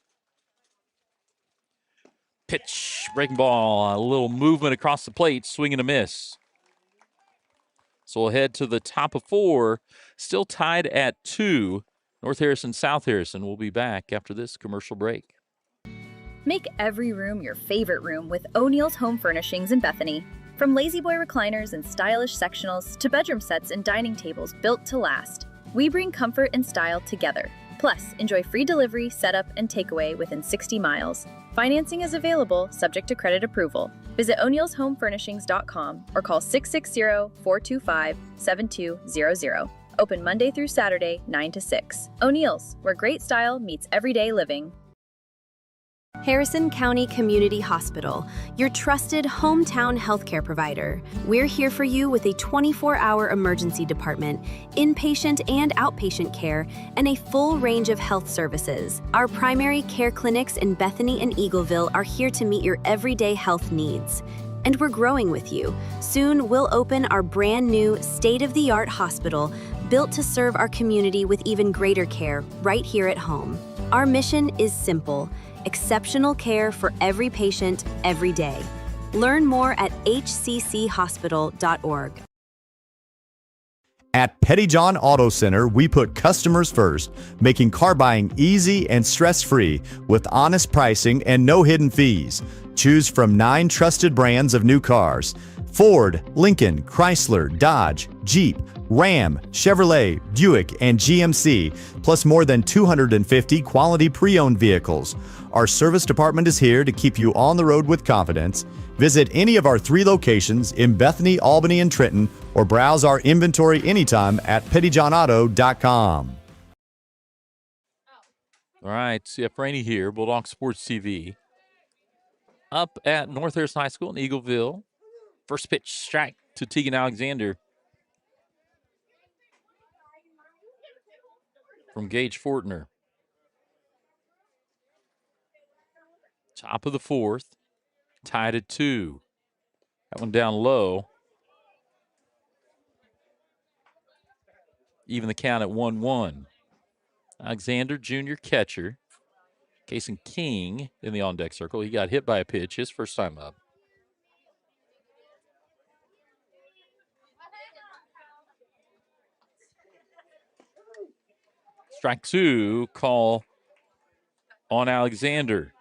Pitch, breaking ball, a little movement across the plate, swing and a miss. So we'll head to the top of 4, still tied at 2. North Harrison, South Harrison. We'll be back after this commercial break. Make every room your favorite room with O'Neill's Home Furnishings in Bethany. From lazy boy recliners and stylish sectionals to bedroom sets and dining tables built to last, we bring comfort and style together. Plus, enjoy free delivery, setup, and takeaway within 60 miles. Financing is available, subject to credit approval. Visit o'neillshomefurnishings.com or call 660-425-7200. Open Monday through Saturday, 9 to 6. O'Neill's, where great style meets everyday living. Harrison County Community Hospital, your trusted hometown healthcare provider. We're here for you with a 24-hour emergency department, inpatient and outpatient care, and a full range of health services. Our primary care clinics in Bethany and Eagleville are here to meet your everyday health needs. And we're growing with you. Soon, we'll open our brand new state-of-the-art hospital built to serve our community with even greater care right here at home. Our mission is simple: exceptional care for every patient, every day. Learn more at hcchospital.org. At Pettyjohn Auto Center, we put customers first, making car buying easy and stress-free with honest pricing and no hidden fees. Choose from 9 trusted brands of new cars: Ford, Lincoln, Chrysler, Dodge, Jeep, Ram, Chevrolet, Buick, and GMC, plus more than 250 quality pre-owned vehicles. Our service department is here to keep you on the road with confidence. Visit any of our 3 locations in Bethany, Albany, and Trenton, or browse our inventory anytime at pettyjohnauto.com. All right, CF Rainey here, Bulldog Sports TV. Up at North Harrison High School in Eagleville. First pitch strike to Tegan Alexander from Gage Fortner. Top of the 4th, tied at 2. That one down low. Even the count at 1-1. Alexander, junior catcher. Kason King in the on-deck circle. He got hit by a pitch, his first time up. Strike 2, call on Alexander.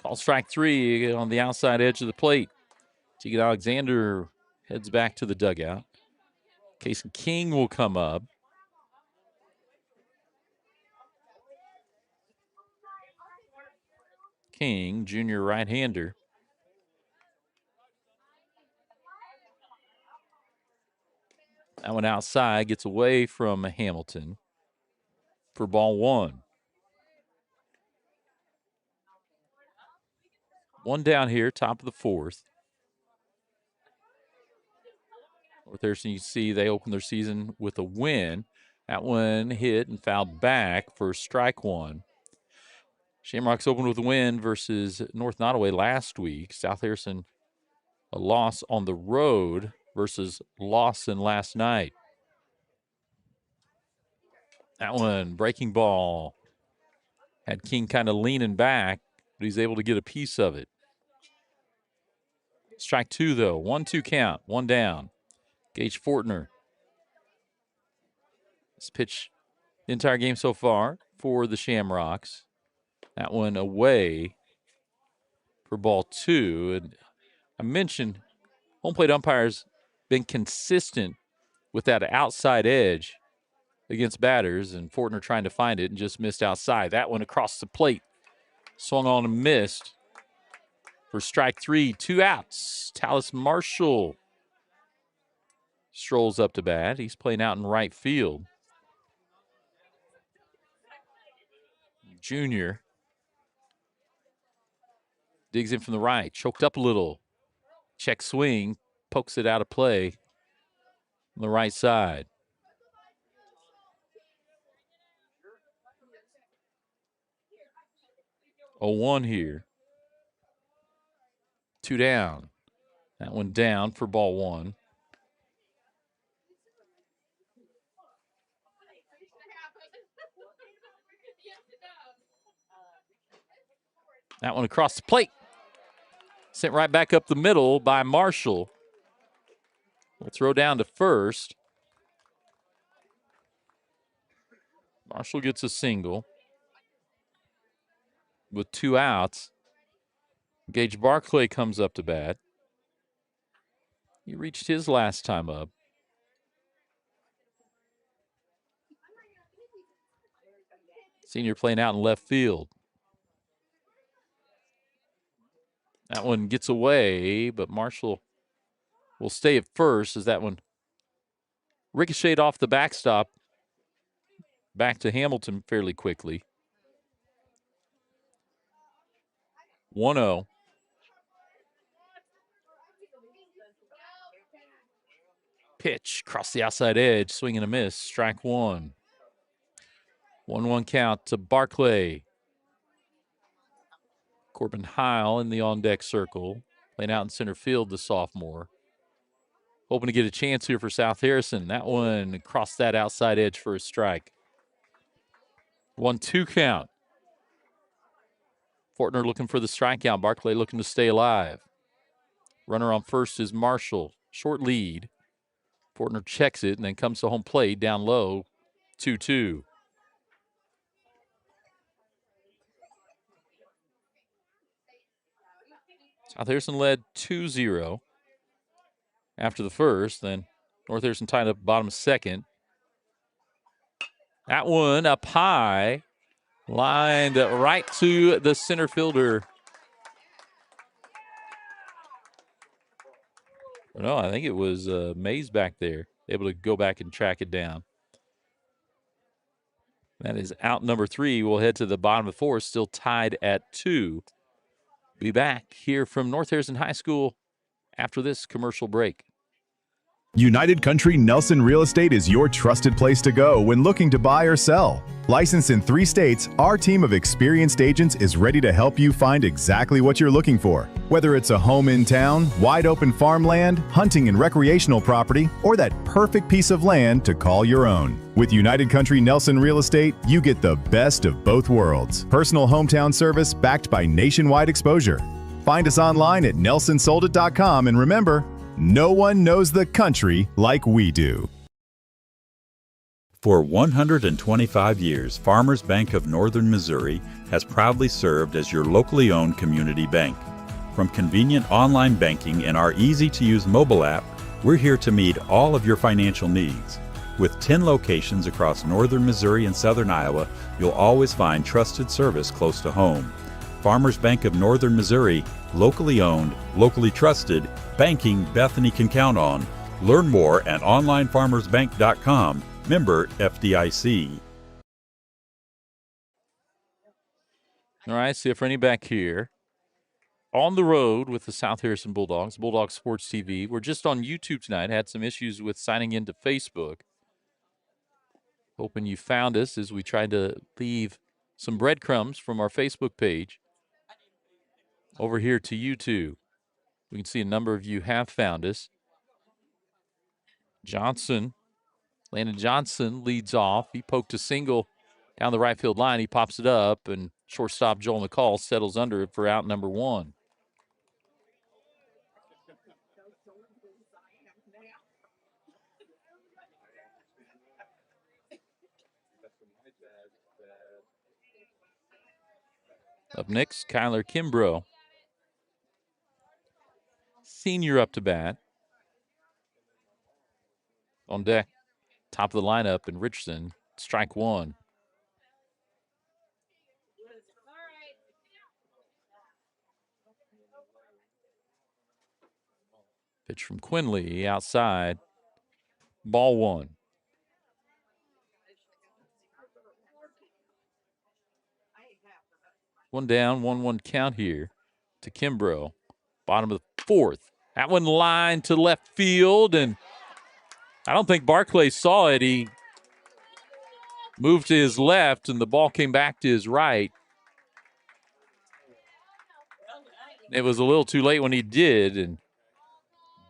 Call strike 3 on the outside edge of the plate. Tegan Alexander heads back to the dugout. Kason King will come up. King, junior right-hander. That one outside, gets away from Hamilton for ball 1. One down here, top of the 4th. North Harrison, you see they opened their season with a win. That one hit and fouled back for strike 1. Shamrocks opened with a win versus North Nottoway last week. South Harrison, a loss on the road versus Lawson last night. That one, breaking ball. Had King kind of leaning back, but he's able to get a piece of it. Strike 2, though. 1-2 count. One down. Gage Fortner. This pitch the entire game so far for the Shamrocks. That one away for ball 2. And I mentioned home plate umpires been consistent with that outside edge against batters, and Fortner trying to find it and just missed outside. That one across the plate. Swung on and missed for strike 3. 2 outs. Tallis Marshall strolls up to bat. He's playing out in right field. Junior digs in from the right. Choked up a little. Check swing. Pokes it out of play on the right side. Oh, 1 here. 2 down. That one down for ball 1. That one across the plate. Sent right back up the middle by Marshall. We'll throw down to first. Marshall gets a single with 2 outs. Gage Barclay comes up to bat. He reached his last time up. Senior playing out in left field. That one gets away, but Marshall will stay at first as that one ricocheted off the backstop back to Hamilton fairly quickly. 1-0. Pitch across the outside edge, swing and a miss, strike one. 1-1 count to Barclay. Corbin Heil in the on-deck circle, playing out in center field, the sophomore. Hoping to get a chance here for South Harrison. That one crossed that outside edge for a strike. 1-2 count. Fortner looking for the strikeout. Barclay looking to stay alive. Runner on first is Marshall. Short lead. Fortner checks it and then comes to home plate down low. 2-2. South Harrison led 2-0 after the first. Then North Harrison tied up bottom second. That one up high, lined right to the center fielder. No, I think it was Mays back there, able to go back and track it down. That is out number 3. We'll head to the bottom of 4, still tied at 2. Be back here from North Harrison High School after this commercial break. United Country Nelson Real Estate is your trusted place to go when looking to buy or sell. Licensed in 3 states, our team of experienced agents is ready to help you find exactly what you're looking for. Whether it's a home in town, wide open farmland, hunting and recreational property, or that perfect piece of land to call your own. With United Country Nelson Real Estate, you get the best of both worlds. Personal hometown service backed by nationwide exposure. Find us online at nelsonsoldit.com, and remember, no one knows the country like we do. For 125 years, Farmers Bank of Northern Missouri has proudly served as your locally owned community bank. From convenient online banking and our easy-to-use mobile app, we're here to meet all of your financial needs. With 10 locations across northern Missouri and southern Iowa, you'll always find trusted service close to home. Farmers Bank of Northern Missouri, locally owned, locally trusted, banking Bethany can count on. Learn more at onlinefarmersbank.com. Member FDIC. All right, see if Rennie back here. On the road with the South Harrison Bulldogs, Bulldog Sports TV. We're just on YouTube tonight. Had some issues with signing into Facebook. Hoping you found us as we tried to leave some breadcrumbs from our Facebook page over here to YouTube. We can see a number of you have found us. Landon Johnson leads off. He poked a single down the right field line. He pops it up, and shortstop Joel McCall settles under it for out number 1. Up next, Kyler Kimbrough. Senior up to bat. On deck, top of the lineup, and Richardson, strike 1. Pitch from Quinley outside. Ball 1. One down, 1-1 count here to Kimbrough. Bottom of the 4th. That one lined to left field, and I don't think Barclay saw it. He moved to his left, and the ball came back to his right. It was a little too late when he did, and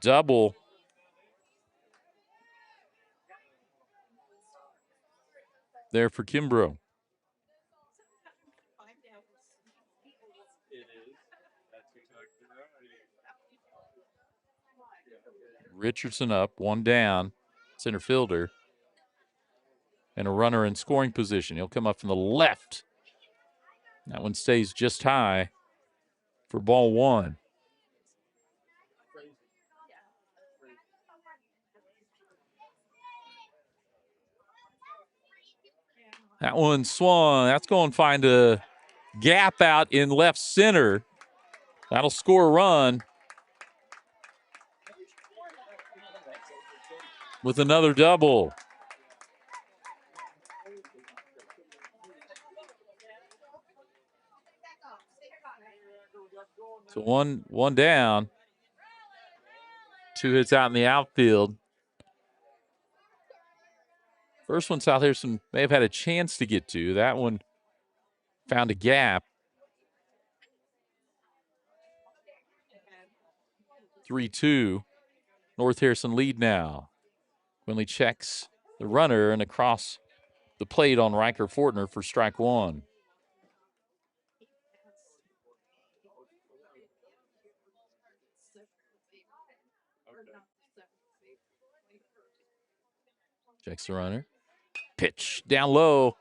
double. There for Kimbrough. Richardson up, 1 down, center fielder, and a runner in scoring position. He'll come up from the left. That one stays just high for ball 1. That one swung. That's going to find a gap out in left center. That'll score a run. with another double. So one down. 2 hits out in the outfield. First one, South Harrison may have had a chance to get to. That one found a gap. 3-2. North Harrison lead now. Quinley checks the runner and across the plate on Riker Fortner for strike 1. Checks the runner. Pitch down low.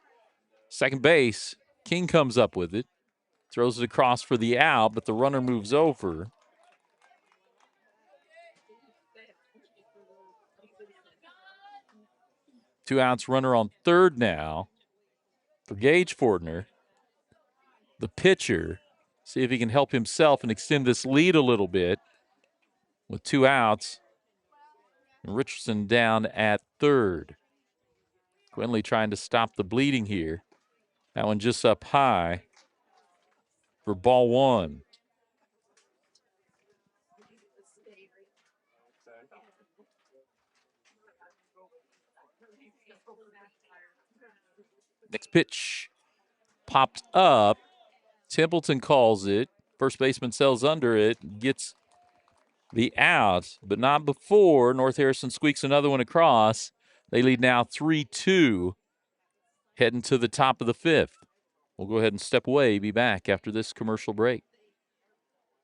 Second base. King comes up with it. Throws it across for the out, but the runner moves over. Two outs, runner on third now for Gage Fortner. The pitcher, see if he can help himself and extend this lead a little bit with 2 outs. And Richardson down at third. Quinley trying to stop the bleeding here. That one just up high for ball 1. Next pitch popped up. Templeton calls it. First baseman sails under it, gets the out, but not before North Harrison squeaks another one across. They lead now 3-2, heading to the top of the 5th. We'll go ahead and step away, be back after this commercial break.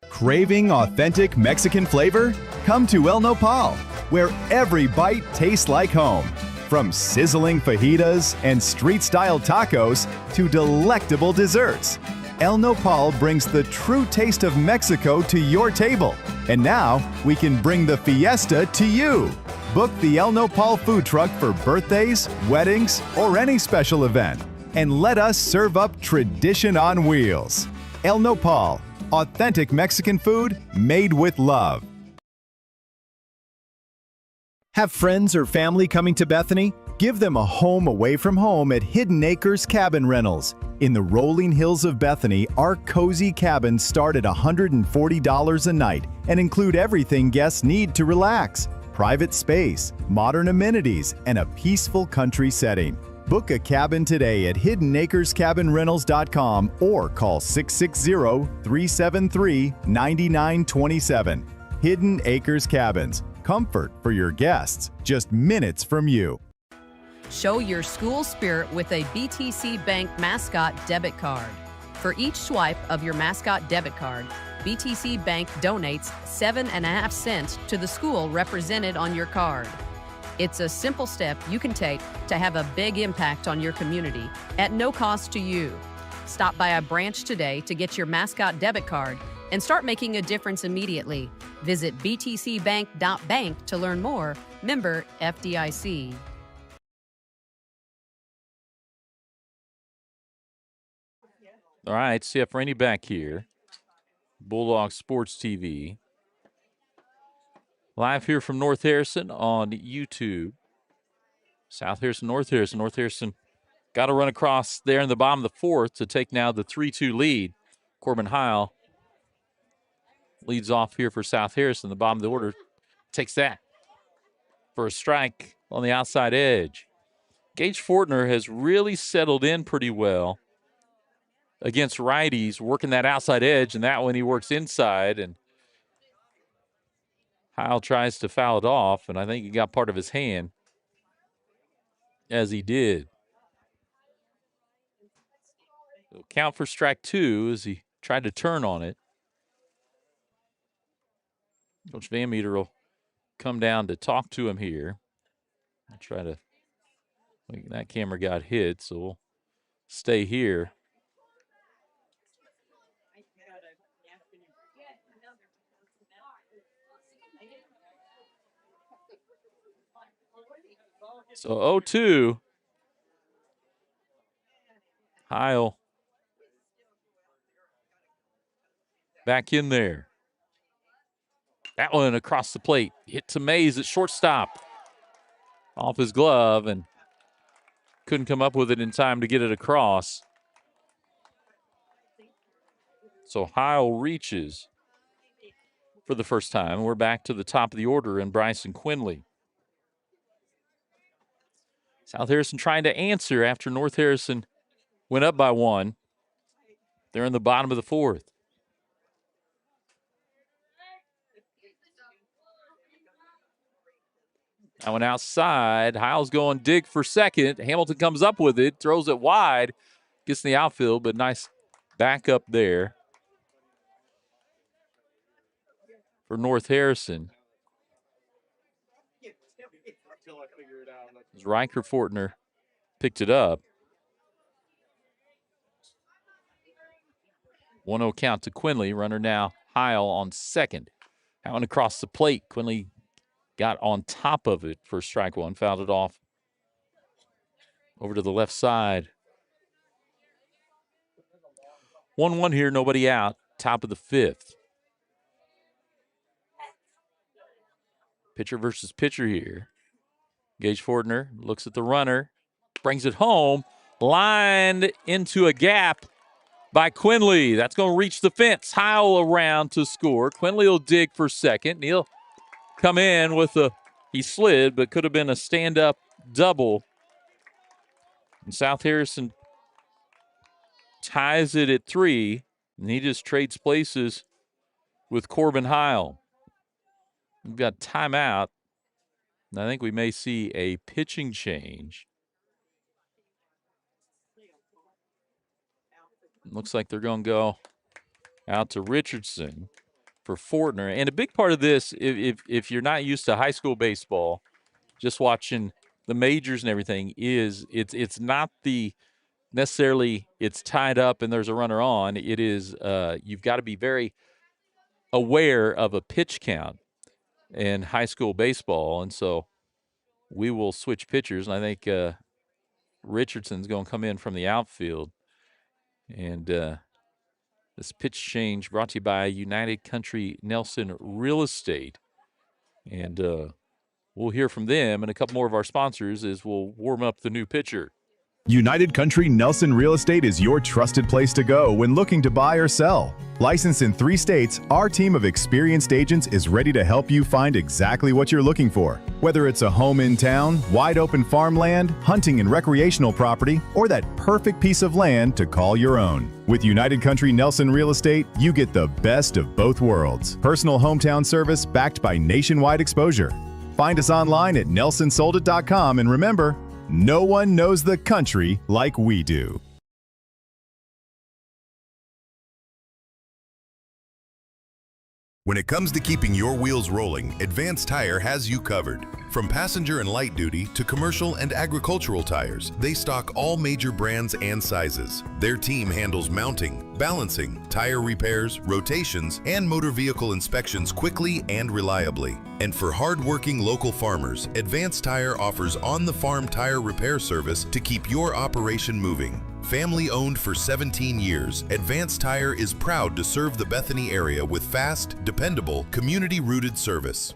Craving authentic Mexican flavor? Come to El Nopal, where every bite tastes like home. From sizzling fajitas and street-style tacos to delectable desserts, El Nopal brings the true taste of Mexico to your table. And now, we can bring the fiesta to you. Book the El Nopal food truck for birthdays, weddings, or any special event. And let us serve up tradition on wheels. El Nopal, authentic Mexican food made with love. Have friends or family coming to Bethany? Give them a home away from home at Hidden Acres Cabin Rentals. In the rolling hills of Bethany, our cozy cabins start at $140 a night and include everything guests need to relax: private space, modern amenities, and a peaceful country setting. Book a cabin today at hiddenacrescabinrentals.com or call 660-373-9927. Hidden Acres Cabins. Comfort for your guests, just minutes from you. Show your school spirit with a BTC Bank Mascot Debit Card. For each swipe of your Mascot Debit Card, BTC Bank donates 7.5 cents to the school represented on your card. It's a simple step you can take to have a big impact on your community at no cost to you. Stop by a branch today to get your Mascot Debit Card and start making a difference immediately. Visit btcbank.bank to learn more. Member FDIC. All right, CF Rainey back here. Bulldog Sports TV. Live here from North Harrison on YouTube. South Harrison, North Harrison. North Harrison got to run across there in the bottom of the 4th to take now the 3-2 lead. Corbin Heil leads off here for South Harrison. The bottom of the order takes that for a strike on the outside edge. Gage Fortner has really settled in pretty well against righties, working that outside edge, and that one he works inside, and Heil tries to foul it off, and I think he got part of his hand as he did. It'll count for strike 2 as he tried to turn on it. Coach Van Meter will come down to talk to him here. I'll try to, that camera got hit, so we'll stay here. So 0-2. Heil back in there. That one across the plate. Hit to Mays at shortstop. off his glove and couldn't come up with it in time to get it across. So Heil reaches for the first time. We're back to the top of the order in Bryson Quinley. South Harrison trying to answer after North Harrison went up by 1. They're in the bottom of the 4th. That one outside. Heil's going dig for second. Hamilton comes up with it, throws it wide, gets in the outfield, but nice backup there for North Harrison. As Riker Fortner picked it up. 1-0 count to Quinley. Runner now Heil on second. That one across the plate. Quinley got on top of it for strike 1. Fouled it off over to the left side. 1-1 here. Nobody out. Top of the 5th. Pitcher versus pitcher here. Gage Fortner looks at the runner. Brings it home. Lined into a gap by Quinley. That's going to reach the fence. Heil around to score. Quinley will dig for second. He'll come in with he slid, but could have been a stand-up double. And South Harrison ties it at 3, and he just trades places with Corbin Heil. We've got timeout, and I think we may see a pitching change. Looks like they're going to go out to Richardson for Fortner. And a big part of this, if you're not used to high school baseball, just watching the majors and everything, is it's not the necessarily it's tied up and there's a runner on. It is you've got to be very aware of a pitch count in high school baseball. And so we will switch pitchers. And I think Richardson's going to come in from the outfield. And this pitch change brought to you by United Country Nelson Real Estate. And we'll hear from them and a couple more of our sponsors as we'll warm up the new pitcher. United Country Nelson Real Estate is your trusted place to go when looking to buy or sell. Licensed in 3 states, our team of experienced agents is ready to help you find exactly what you're looking for. Whether it's a home in town, wide open farmland, hunting and recreational property, or that perfect piece of land to call your own. With United Country Nelson Real Estate, you get the best of both worlds. Personal hometown service backed by nationwide exposure. Find us online at nelsonsoldit.com, and remember, no one knows the country like we do. When it comes to keeping your wheels rolling, Advance Tire has you covered. From passenger and light duty to commercial and agricultural tires, they stock all major brands and sizes. Their team handles mounting, balancing, tire repairs, rotations, and motor vehicle inspections quickly and reliably. And for hard-working local farmers, Advance Tire offers on-the-farm tire repair service to keep your operation moving. Family owned for 17 years, Advance Tire is proud to serve the Bethany area with fast, dependable, community-rooted service.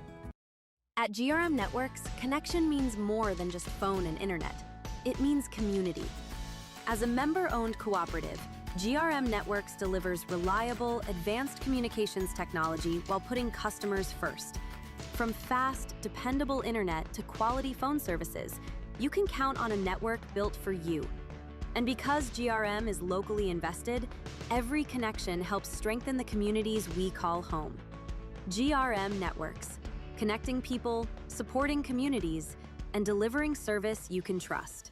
At GRM Networks, connection means more than just phone and internet. It means community. As a member-owned cooperative, GRM Networks delivers reliable, advanced communications technology while putting customers first. From fast, dependable internet to quality phone services, you can count on a network built for you. And because GRM is locally invested, every connection helps strengthen the communities we call home. GRM Networks, connecting people, supporting communities, and delivering service you can trust.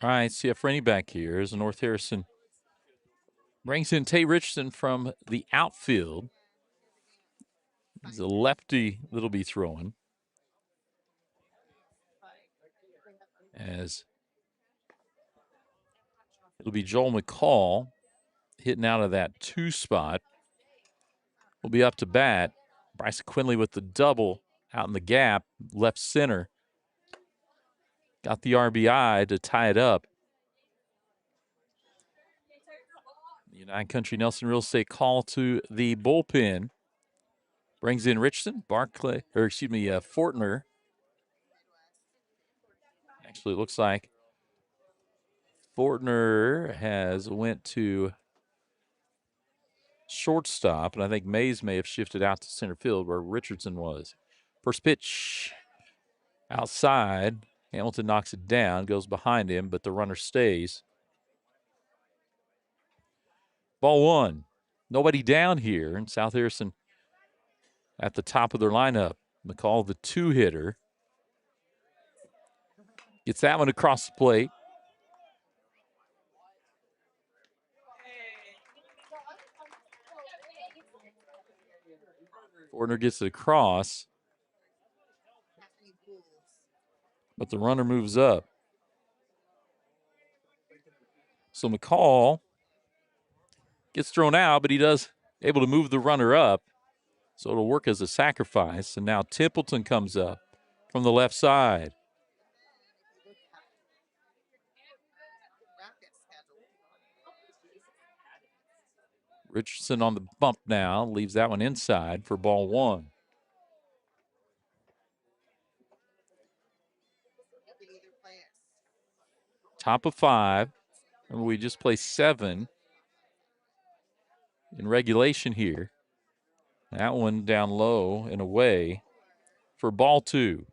All right, CF Rennie back here as North Harrison brings in Tate Richardson from the outfield. He's a lefty that'll be throwing. As it'll be Joel McCall hitting out of that 2 spot. Will be up to bat. Bryson Quinley with the double out in the gap, left center. Got the RBI to tie it up. United Country Nelson Real Estate call to the bullpen. Brings in Richardson, Fortner. Actually, it looks like Fortner has went to shortstop, and I think Mays may have shifted out to center field where Richardson was. First pitch outside. Hamilton knocks it down, goes behind him, but the runner stays. Ball one. Nobody down here, and South Harrison at the top of their lineup. McCall, the two-hitter. Gets that one across the plate. Fortner gets it across. But the runner moves up. So McCall gets thrown out, but he does able to move the runner up. So it'll work as a sacrifice. And now Templeton comes up from the left side. Richardson on the bump now, leaves that one inside for ball one. Top of five. Remember, we just placed 7 in regulation here. That one down low and away for ball two.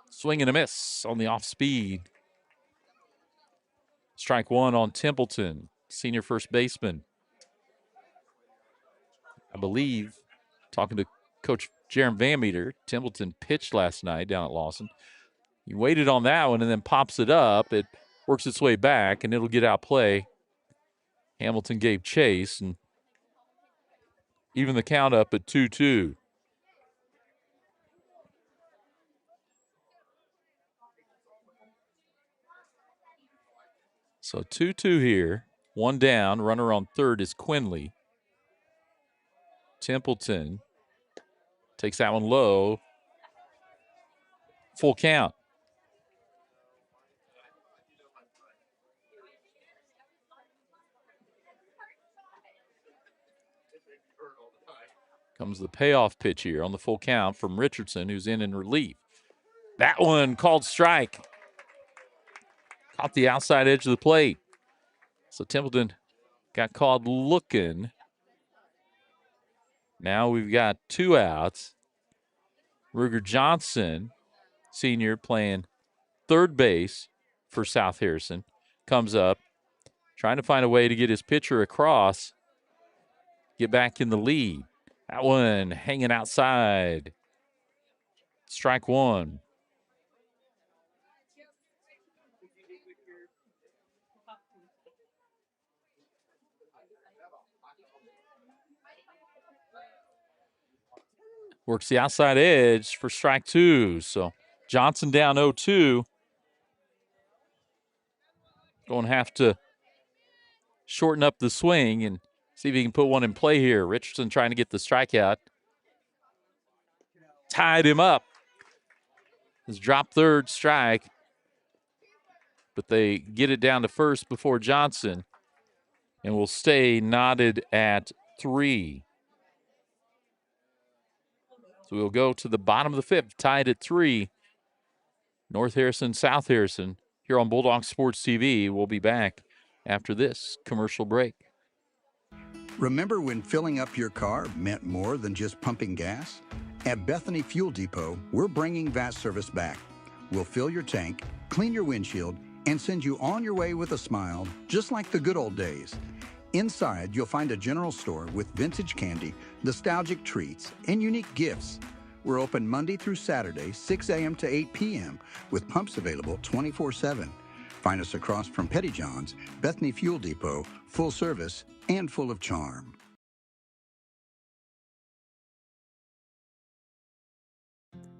Swing and a miss on the off speed. Strike one on Templeton, senior first baseman. I believe, talking to Coach Jaron Van Meter, Templeton pitched last night down at Lawson. He waited on that one and then pops it up. It works its way back, and it'll get out play. Hamilton gave chase, and even the count up at 2-2. So 2-2 here. One down. Runner on third is Quinley. Templeton takes that one low. Full count. Comes the payoff pitch here on the full count from Richardson, who's in relief. That one called strike. Caught the outside edge of the plate. So Templeton got called looking. Now we've got 2 outs. Ruger Johnson, senior, playing third base for South Harrison, comes up, trying to find a way to get his pitcher across, get back in the lead. That one hanging outside. Strike one. Works the outside edge for strike two. So Johnson down 0-2. Going to have to shorten up the swing and see if he can put one in play here. Richardson trying to get the strikeout. Tied him up. His drop third strike. But they get it down to first before Johnson. And will stay knotted at 3. So we'll go to the bottom of the 5th, tied at 3. North Harrison, South Harrison, here on Bulldog Sports TV. We'll be back after this commercial break. Remember when filling up your car meant more than just pumping gas? At Bethany Fuel Depot, we're bringing that service back. We'll fill your tank, clean your windshield, and send you on your way with a smile, just like the good old days. Inside, you'll find a general store with vintage candy, nostalgic treats, and unique gifts. We're open Monday through Saturday, 6 a.m. to 8 p.m., with pumps available 24/7. Find us across from Petty John's, Bethany Fuel Depot, full service and full of charm.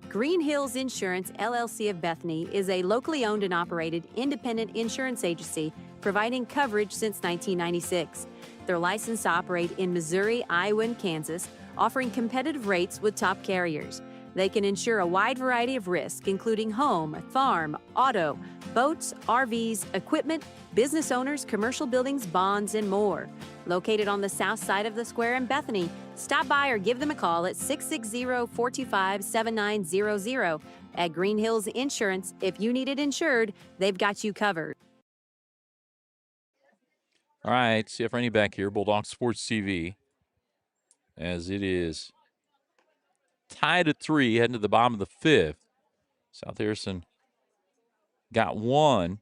Green Hills Insurance, LLC of Bethany is a locally owned and operated independent insurance agency providing coverage since 1996. They're licensed to operate in Missouri, Iowa, and Kansas, offering competitive rates with top carriers. They can insure a wide variety of risks, including home, farm, auto, boats, RVs, equipment, business owners, commercial buildings, bonds, and more. Located on the south side of the square in Bethany, stop by or give them a call at 660-425-7900. At Green Hills Insurance, if you need it insured, they've got you covered. All right, CF Rainey back here, Bulldog Sports TV, as it is tied at 3, heading to the bottom of the 5th. South Harrison got one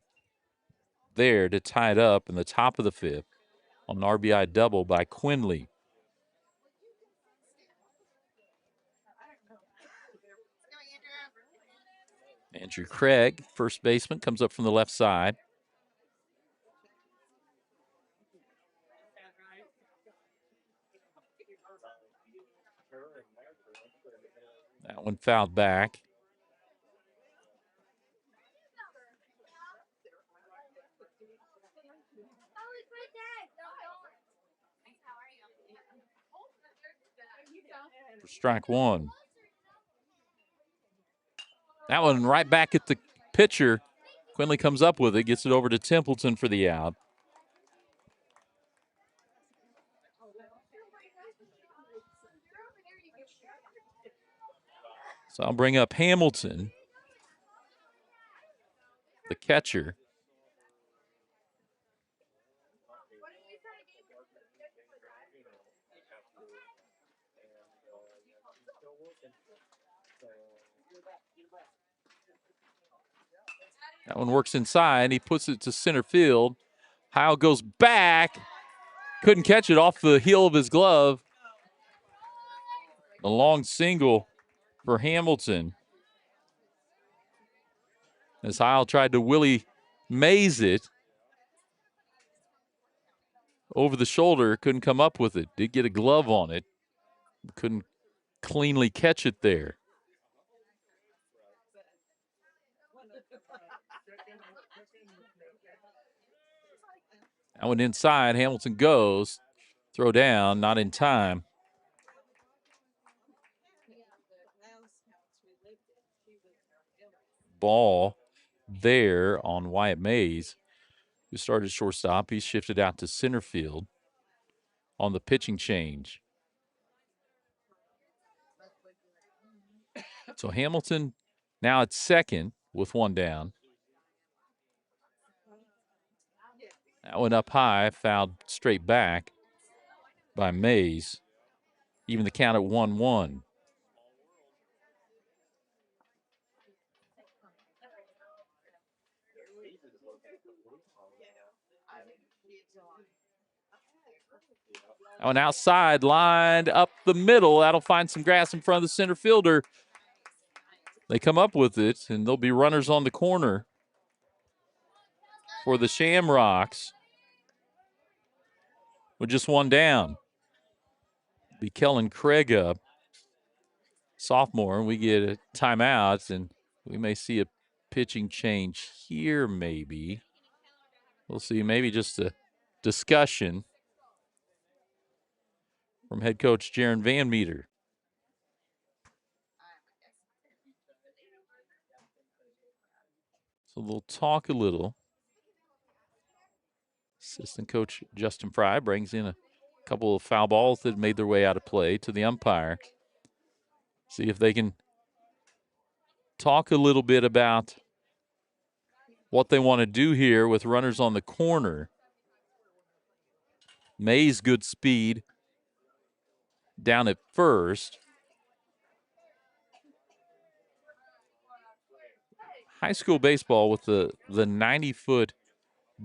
there to tie it up in the top of the 5th on an RBI double by Quinley. Andrew Craig, first baseman, comes up from the left side. That one fouled back. For strike one. That one right back at the pitcher. Quinley comes up with it, gets it over to Templeton for the out. So I'll bring up Hamilton, the catcher. That one works inside. He puts it to center field. Heil goes back. Couldn't catch it off the heel of his glove. A long single for Hamilton. As Heil tried to Willie Mays it over the shoulder, couldn't come up with it. Did get a glove on it. Couldn't cleanly catch it there. That one inside. Hamilton goes. Throw down, not in time. Ball there on Wyatt Mays, who started shortstop. He's shifted out to center field on the pitching change. So Hamilton now at second with one down. That one up high, fouled straight back by Mays. Even the count at 1-1. That one outside, lined up the middle. That'll find some grass in front of the center fielder. They come up with it, and there'll be runners on the corner for the Shamrocks with just one down. Be Kellen Craig up, sophomore, and we get a timeout, and we may see a pitching change here maybe. We'll see, maybe just a discussion from head coach Jaron Van Meter. So they'll talk a little. Assistant coach Justin Fry brings in a couple of foul balls that made their way out of play to the umpire. See if they can talk a little bit about what they want to do here with runners on the corner. Mays, good speed down at first. High school baseball with the 90-foot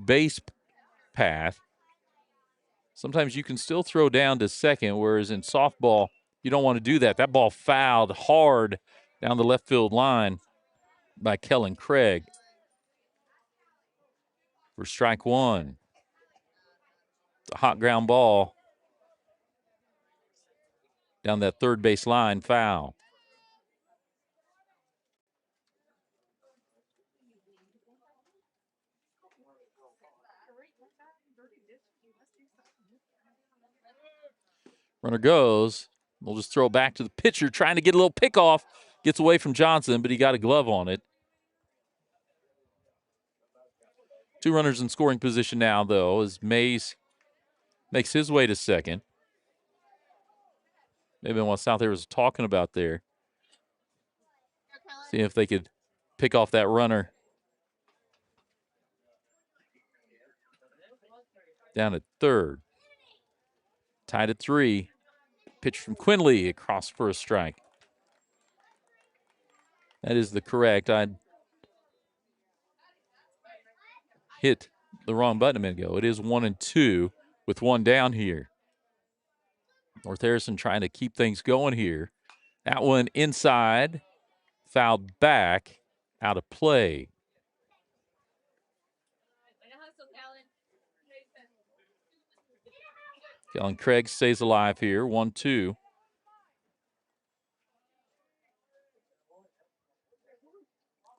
base path. Sometimes you can still throw down to second, whereas in softball, you don't want to do that. That ball fouled hard down the left field line by Kellen Craig for strike one. It's a hot ground ball down that third base line, foul. Runner goes. We'll just throw it back to the pitcher, trying to get a little pick off Gets away from Johnson, but he got a glove on it. 2 runners in scoring position now, though, as Mays makes his way to second. Maybe what South Air was talking about there. See if they could pick off that runner. Down at third. Tied at 3. Pitch from Quinley across for a strike. That is the correct. I'd hit the wrong button a minute ago. It is 1-2 with 1 down here. North Harrison trying to keep things going here. That one inside, fouled back, out of play. Kellen Craig stays alive here, 1-2.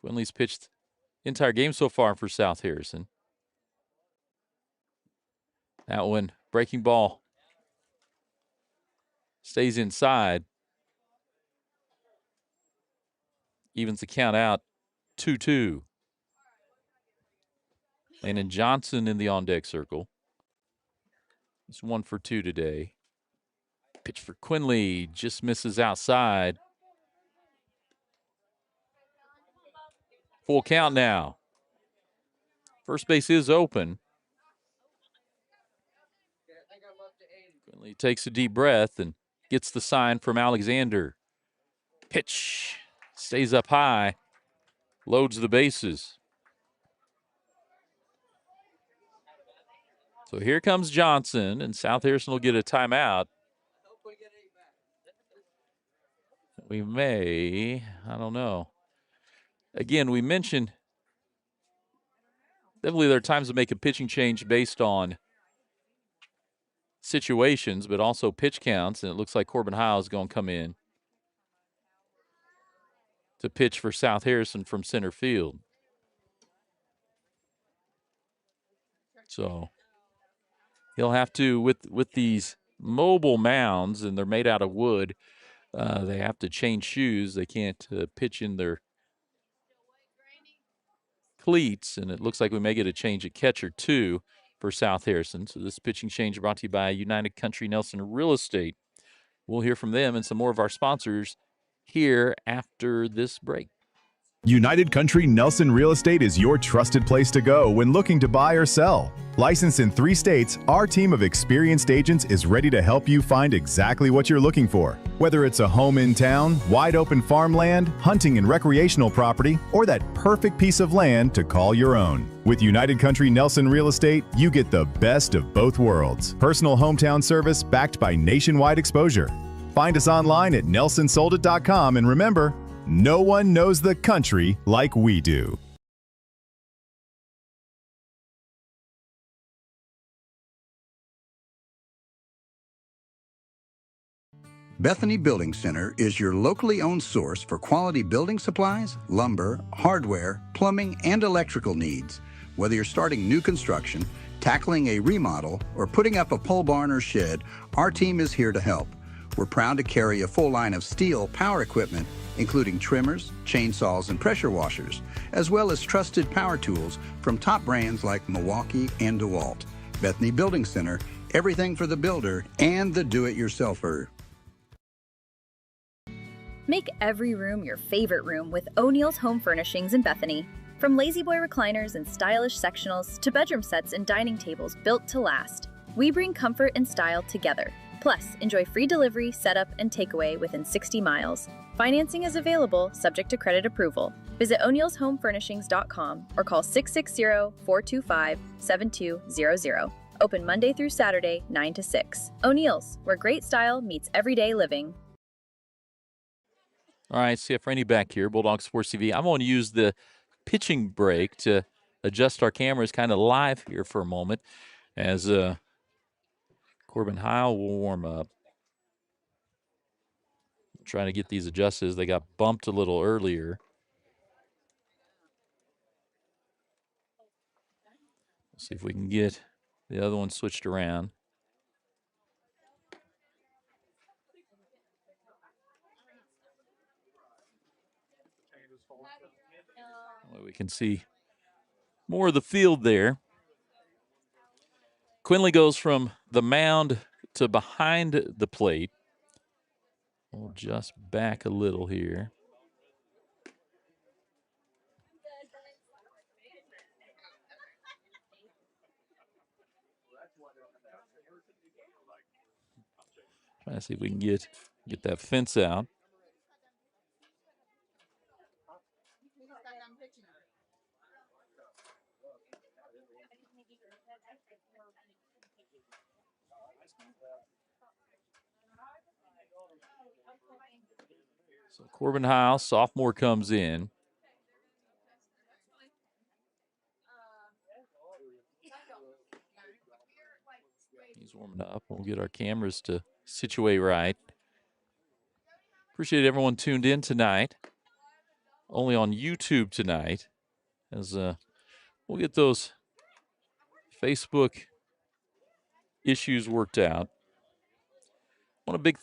Quinley's pitched the entire game so far for South Harrison. That one, breaking ball, stays inside. Evens the count out, 2-2. Landon Johnson in the on-deck circle. He's 1 for 2 today. Pitch for Quinley, just misses outside. Full count now. First base is open. Quinley takes a deep breath and gets the sign from Alexander. Pitch stays up high, loads the bases. So here comes Johnson, and South Harrison will get a timeout. We may, I don't know. Again, we mentioned definitely there are times to make a pitching change based on situations, but also pitch counts, and it looks like Corbin Howe is going to come in to pitch for South Harrison from center field. So he'll have to, with these mobile mounds, and they're made out of wood, they have to change shoes. They can't pitch in their cleats, and it looks like we may get a change at catcher too for South Harrison. So this pitching change brought to you by United Country Nelson Real Estate. We'll hear from them and some more of our sponsors here after this break. United Country Nelson Real Estate is your trusted place to go when looking to buy or sell. Licensed in 3 states, our team of experienced agents is ready to help you find exactly what you're looking for. Whether it's a home in town, wide open farmland, hunting and recreational property, or that perfect piece of land to call your own. With United Country Nelson Real Estate, you get the best of both worlds. Personal hometown service backed by nationwide exposure. Find us online at nelsonsoldit.com, and remember, no one knows the country like we do. Bethany Building Center is your locally owned source for quality building supplies, lumber, hardware, plumbing, and electrical needs. Whether you're starting new construction, tackling a remodel, or putting up a pole barn or shed, our team is here to help. We're proud to carry a full line of steel power equipment, including trimmers, chainsaws, and pressure washers, as well as trusted power tools from top brands like Milwaukee and DeWalt. Bethany Building Center, everything for the builder and the do-it-yourselfer. Make every room your favorite room with O'Neill's Home Furnishings in Bethany. From lazy boy recliners and stylish sectionals to bedroom sets and dining tables built to last, we bring comfort and style together. Plus, enjoy free delivery, setup, and takeaway within 60 miles. Financing is available, subject to credit approval. Visit o'neillshomefurnishings.com or call 660-425-7200. Open Monday through Saturday, 9 to 6. O'Neill's, where great style meets everyday living. All right, CF Rainey back here, Bulldog Sports TV. I'm going to use the pitching break to adjust our cameras kind of live here for a moment as Corbin Howe will warm up. Trying to get these adjusted. They got bumped a little earlier. Let's see if we can get the other one switched around. Well, we can see more of the field there. Quinley goes from the mound to behind the plate. We'll just back a little here. Trying to see if we can get that fence out. So Corbin Heil, sophomore, comes in. He's warming up. We'll get our cameras to situate right. Appreciate everyone tuned in tonight. Only on YouTube tonight, as we'll get those Facebook issues worked out. Want a big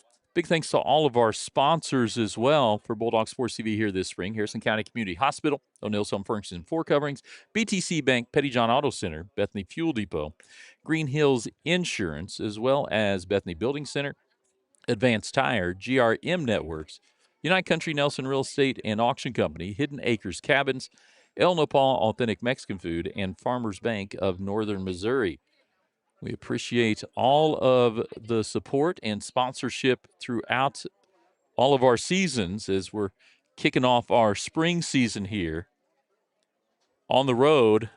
thanks to all of our sponsors as well for Bulldog Sports TV here this spring. Harrison County Community Hospital, O'Neill's Home Furnishings and Floor Coverings, BTC Bank, Pettyjohn Auto Center, Bethany Fuel Depot, Green Hills Insurance, as well as Bethany Building Center, Advanced Tire, GRM Networks, United Country Nelson Real Estate and Auction Company, Hidden Acres Cabins, El Nopal Authentic Mexican Food, and Farmers Bank of Northern Missouri. We appreciate all of the support and sponsorship throughout all of our seasons as we're kicking off our spring season here on the road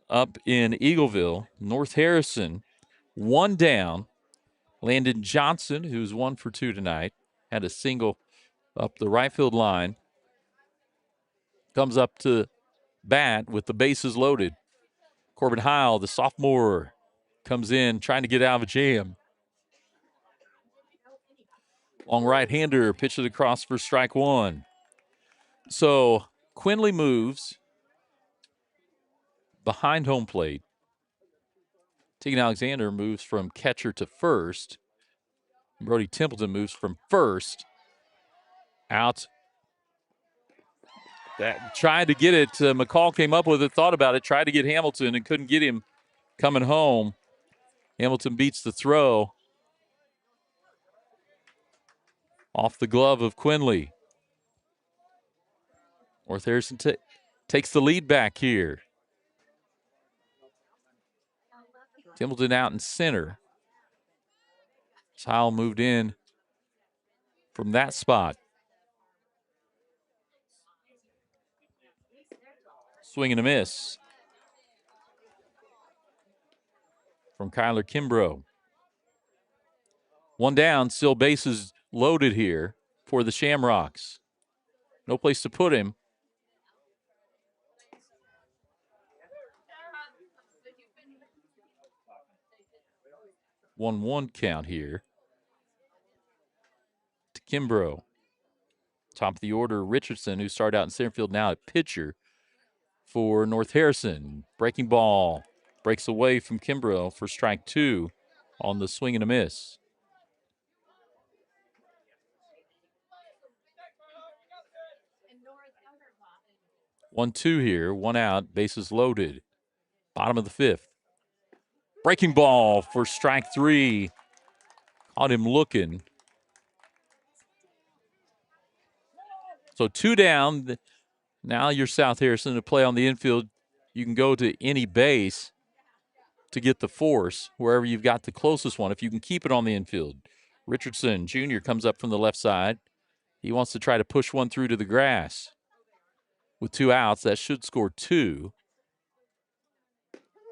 up in Eagleville. North Harrison, one down. Landon Johnson, who's 1 for 2 tonight, had a single up the right field line, comes up to bat with the bases loaded. Corbin Heil, the sophomore, comes in trying to get out of a jam. Long right-hander pitches across for strike one. So Quinley moves behind home plate. Tegan Alexander moves from catcher to first. Brody Templeton moves from first out. That tried to get it. McCall came up with it, thought about it, tried to get Hamilton and couldn't get him coming home. Hamilton beats the throw off the glove of Quinley. North Harrison takes the lead back here. Templeton out in center. Heil moved in from that spot. Swing and a miss from Kyler Kimbrough. One down, still bases loaded here for the Shamrocks. No place to put him. One count here to Kimbrough. Top of the order, Richardson, who started out in center field, now at pitcher for North Harrison. Breaking ball breaks away from Kimbrough for strike two on the swing and a miss. One, two here, one out, bases loaded. Bottom of the fifth. Breaking ball for strike three. Caught him looking. So two down. Now you're South Harrison to play on the infield. You can go to any base to get the force, wherever you've got the closest one, if you can keep it on the infield. Richardson Jr. comes up from the left side. He wants to try to push one through to the grass. With two outs, that should score two.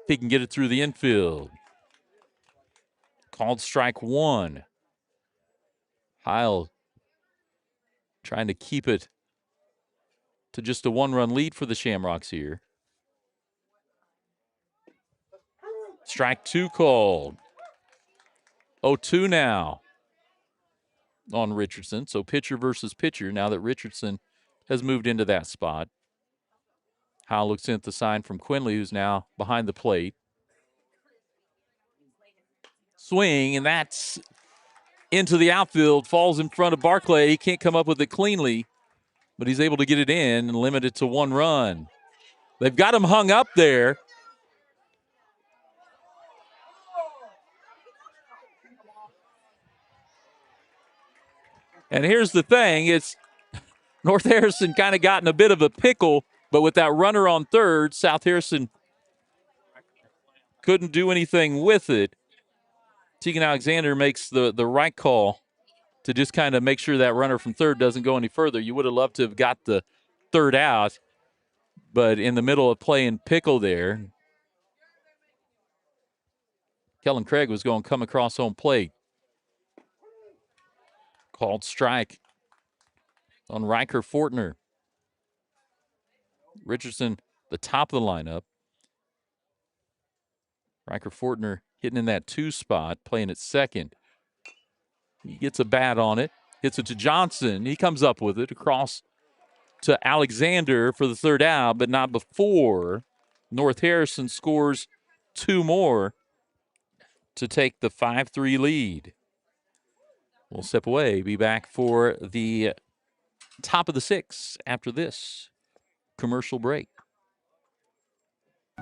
He can get it through the infield. Called strike one. Heil trying to keep it to just a one-run lead for the Shamrocks here. Strike two called. 0-2 now on Richardson. So pitcher versus pitcher now that Richardson has moved into that spot. Heil looks in at the sign from Quinley, who's now behind the plate. Swing, and that's into the outfield. Falls in front of Barclay. He can't come up with it cleanly. but he's able to get it in and limit it to 1 run. They've got him hung up there. And here's the thing, it's North Harrison kind of got in a bit of a pickle, but with that runner on third, South Harrison couldn't do anything with it. Tegan Alexander makes the right call to just kind of make sure that runner from third doesn't go any further. You would have loved to have got the third out, but in the middle of playing pickle there, Kellen Craig was going to come across home plate. Called strike on Riker Fortner. Richardson, the top of the lineup. Riker Fortner hitting in that 2 spot, playing at second. He gets a bat on it, hits it to Johnson. He comes up with it across to Alexander for the third out, but not before North Harrison scores 2 more to take the 5-3 lead. We'll step away, be back for the top of the 6th after this commercial break.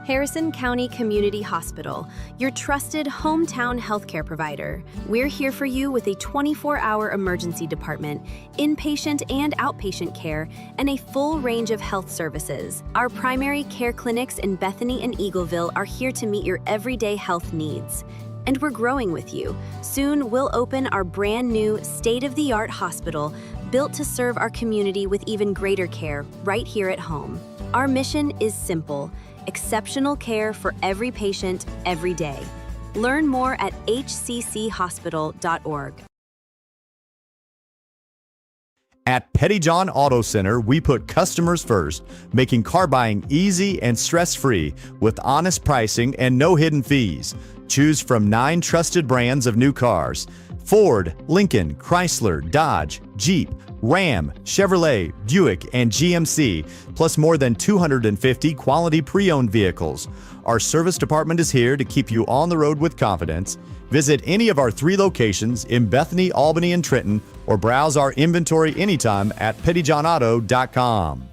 Harrison County Community Hospital, your trusted hometown healthcare provider. We're here for you with a 24-hour emergency department, inpatient and outpatient care, and a full range of health services. Our primary care clinics in Bethany and Eagleville are here to meet your everyday health needs. And we're growing with you. Soon, we'll open our brand new state-of-the-art hospital built to serve our community with even greater care right here at home. Our mission is simple: exceptional care for every patient, every day. Learn more at hcchospital.org. At Petty John Auto Center, we put customers first, making car buying easy and stress-free with honest pricing and no hidden fees. Choose from 9 trusted brands of new cars: Ford, Lincoln, Chrysler, Dodge, Jeep, Ram, Chevrolet, Buick, and GMC, plus more than 250 quality pre-owned vehicles. Our service department is here to keep you on the road with confidence. Visit any of our 3 locations in Bethany, Albany, and Trenton, or browse our inventory anytime at pettyjohnauto.com.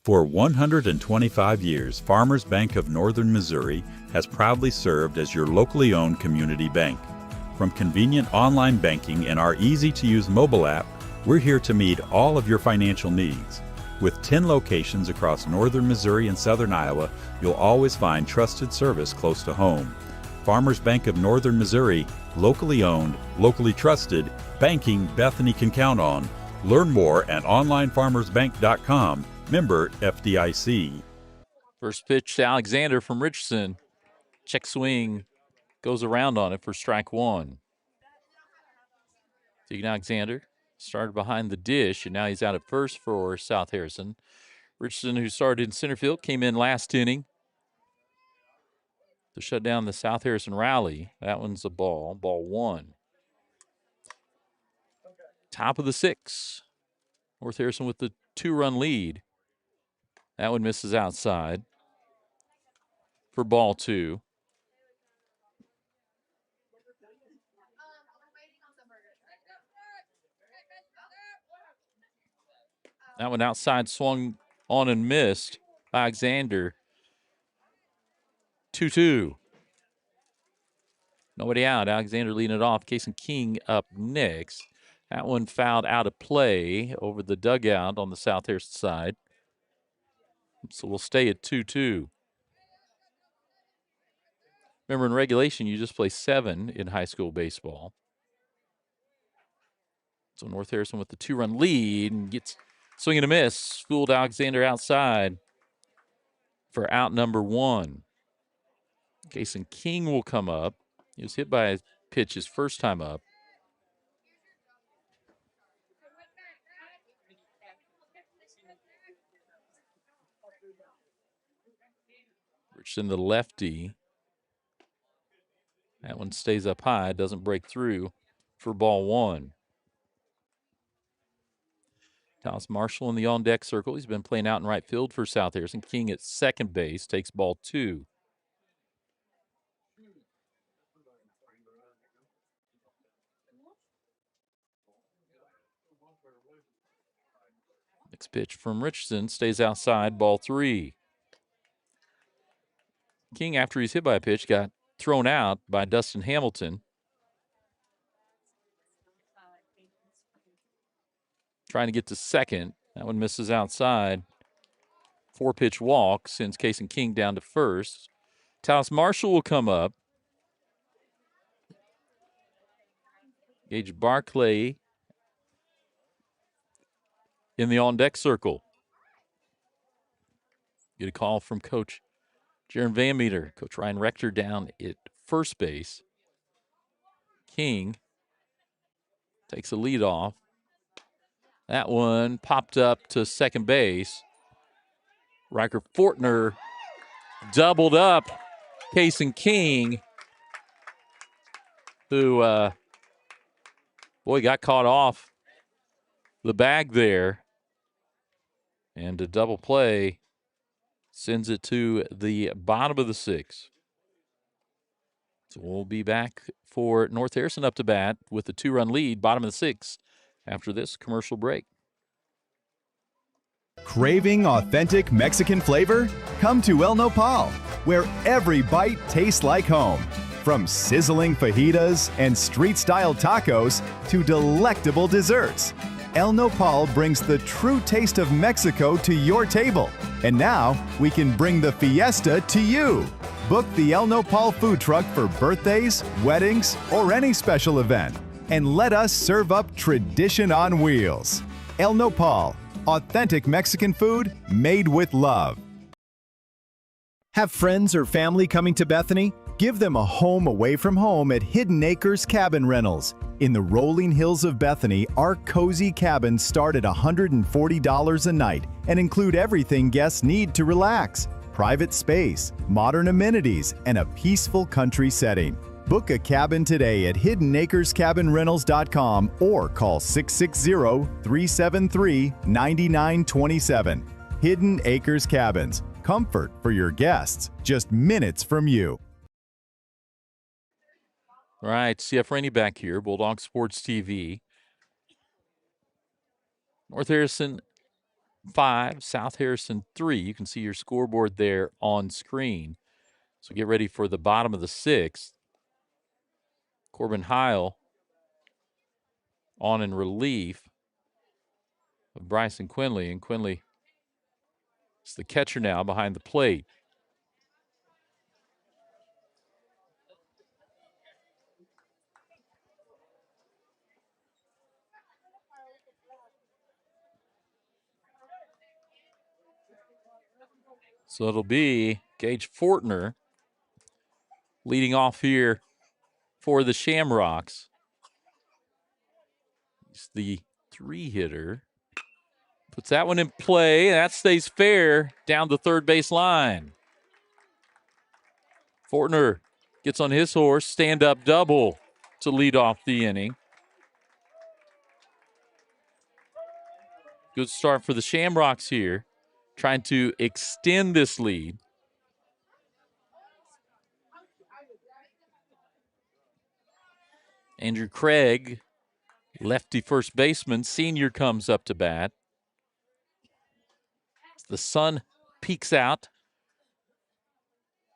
For 125 years, Farmers Bank of Northern Missouri has proudly served as your locally owned community bank. From convenient online banking and our easy-to-use mobile app, we're here to meet all of your financial needs. With 10 locations across northern Missouri and southern Iowa, you'll always find trusted service close to home. Farmers Bank of Northern Missouri, locally owned, locally trusted, banking Bethany can count on. Learn more at onlinefarmersbank.com. Member FDIC. First pitch to Alexander from Richardson. Check swing, goes around on it for strike 1. Tegan Alexander started behind the dish, and now he's out at first for South Harrison. Richardson, who started in center field, came in last inning to shut down the South Harrison rally. That one's a ball 1. Top of the 6th. North Harrison with the 2-run lead. That one misses outside for ball 2. That one outside, swung on and missed. Alexander, 2-2. Nobody out. Alexander leading it off. Kason King up next. That one fouled out of play over the dugout on the South Harrison side. So we'll stay at 2-2. Remember, in regulation, you just play 7 in high school baseball. So North Harrison with the 2-run lead and gets swing and a miss. Fooled Alexander outside for out number 1. Kason King will come up. He was hit by a pitch his first time up. Richardson, the lefty. That one stays up high, doesn't break through for ball 1. Dallas Marshall in the on-deck circle. He's been playing out in right field for South Harrison. King at second base takes ball 2. Next pitch from Richardson stays outside, ball 3. King, after he's hit by a pitch, got thrown out by Dustin Hamilton. Trying to get to second. That one misses outside. 4-pitch walk sends Kason King down to first. Talis Marshall will come up. Gage Barclay in the on-deck circle. Get a call from Coach Jaron Van Meter. Coach Ryan Rector down at first base. King takes a lead off. That one popped up to second base. Riker Fortner doubled up Kason King, who, got caught off the bag there. And a double play sends it to the bottom of the 6th. So we'll be back for North Harrison up to bat with a 2-run lead, bottom of the 6th, after this commercial break. Craving authentic Mexican flavor? Come to El Nopal, where every bite tastes like home. From sizzling fajitas and street-style tacos to delectable desserts, El Nopal brings the true taste of Mexico to your table. And now, we can bring the fiesta to you. Book the El Nopal food truck for birthdays, weddings, or any special event. And let us serve up tradition on wheels. El Nopal, authentic Mexican food made with love. Have friends or family coming to Bethany? Give them a home away from home at Hidden Acres Cabin Rentals. In the rolling hills of Bethany, our cozy cabins start at $140 a night and include everything guests need to relax: private space, modern amenities, and a peaceful country setting. Book a cabin today at hiddenacrescabinrentals.com or call 660-373-9927. Hidden Acres Cabins. Comfort for your guests, just minutes from you. All right, CF Rainey back here, Bulldog Sports TV. North Harrison 5, South Harrison 3. You can see your scoreboard there on screen. So get ready for the bottom of the 6th. Corbin Heil on in relief of Bryson Quinley, and Quinley is the catcher now behind the plate. So it'll be Gage Fortner leading off here for the Shamrocks. He's the 3-hitter. Puts that one in play. That stays fair down the third base line. Fortner gets on his horse, stand-up double to lead off the inning. Good start for the Shamrocks here, trying to extend this lead. Andrew Craig, lefty first baseman, senior, comes up to bat. The sun peeks out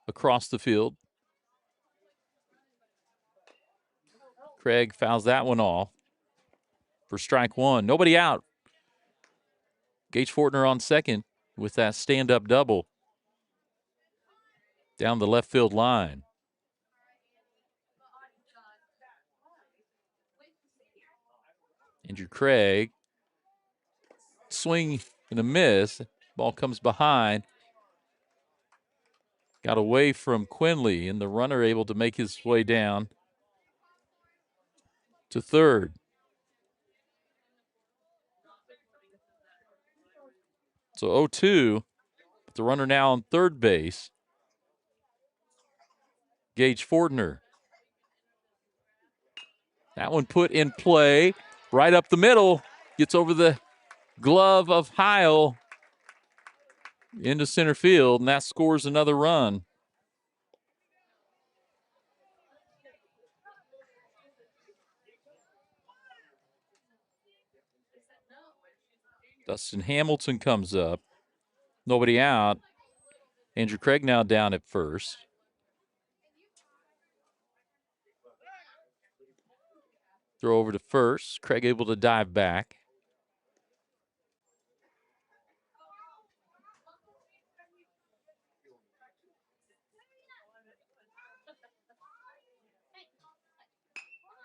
across the field. Craig fouls that one off for strike 1. Nobody out. Gage Fortner on second with that stand-up double down the left field line. Andrew Craig, swing and a miss. Ball comes behind. Got away from Quinley, and the runner able to make his way down to third. So 0-2, but the runner now on third base, Gage Fortner. That one put in play right up the middle, gets over the glove of Heil into center field, and that scores another run. Dustin Hamilton comes up. Nobody out. Andrew Craig now down at first. Throw over to first. Craig able to dive back.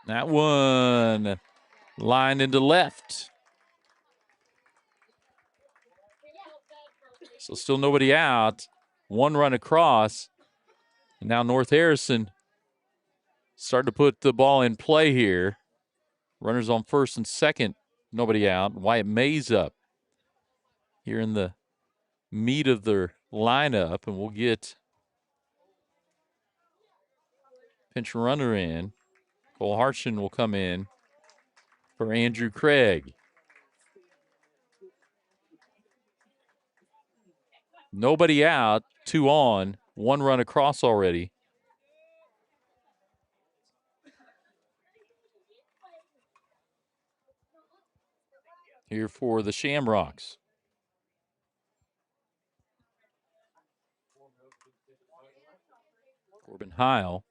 That one lined into left. So still nobody out. One run across. And now North Harrison starting to put the ball in play here. Runners on first and second. Nobody out. Wyatt Mays up here in the meat of their lineup. And we'll get pinch runner in. Cole Harshen will come in for Andrew Craig. Nobody out, 2 on, 1 run across already. Here for the Shamrocks. Corbin Heil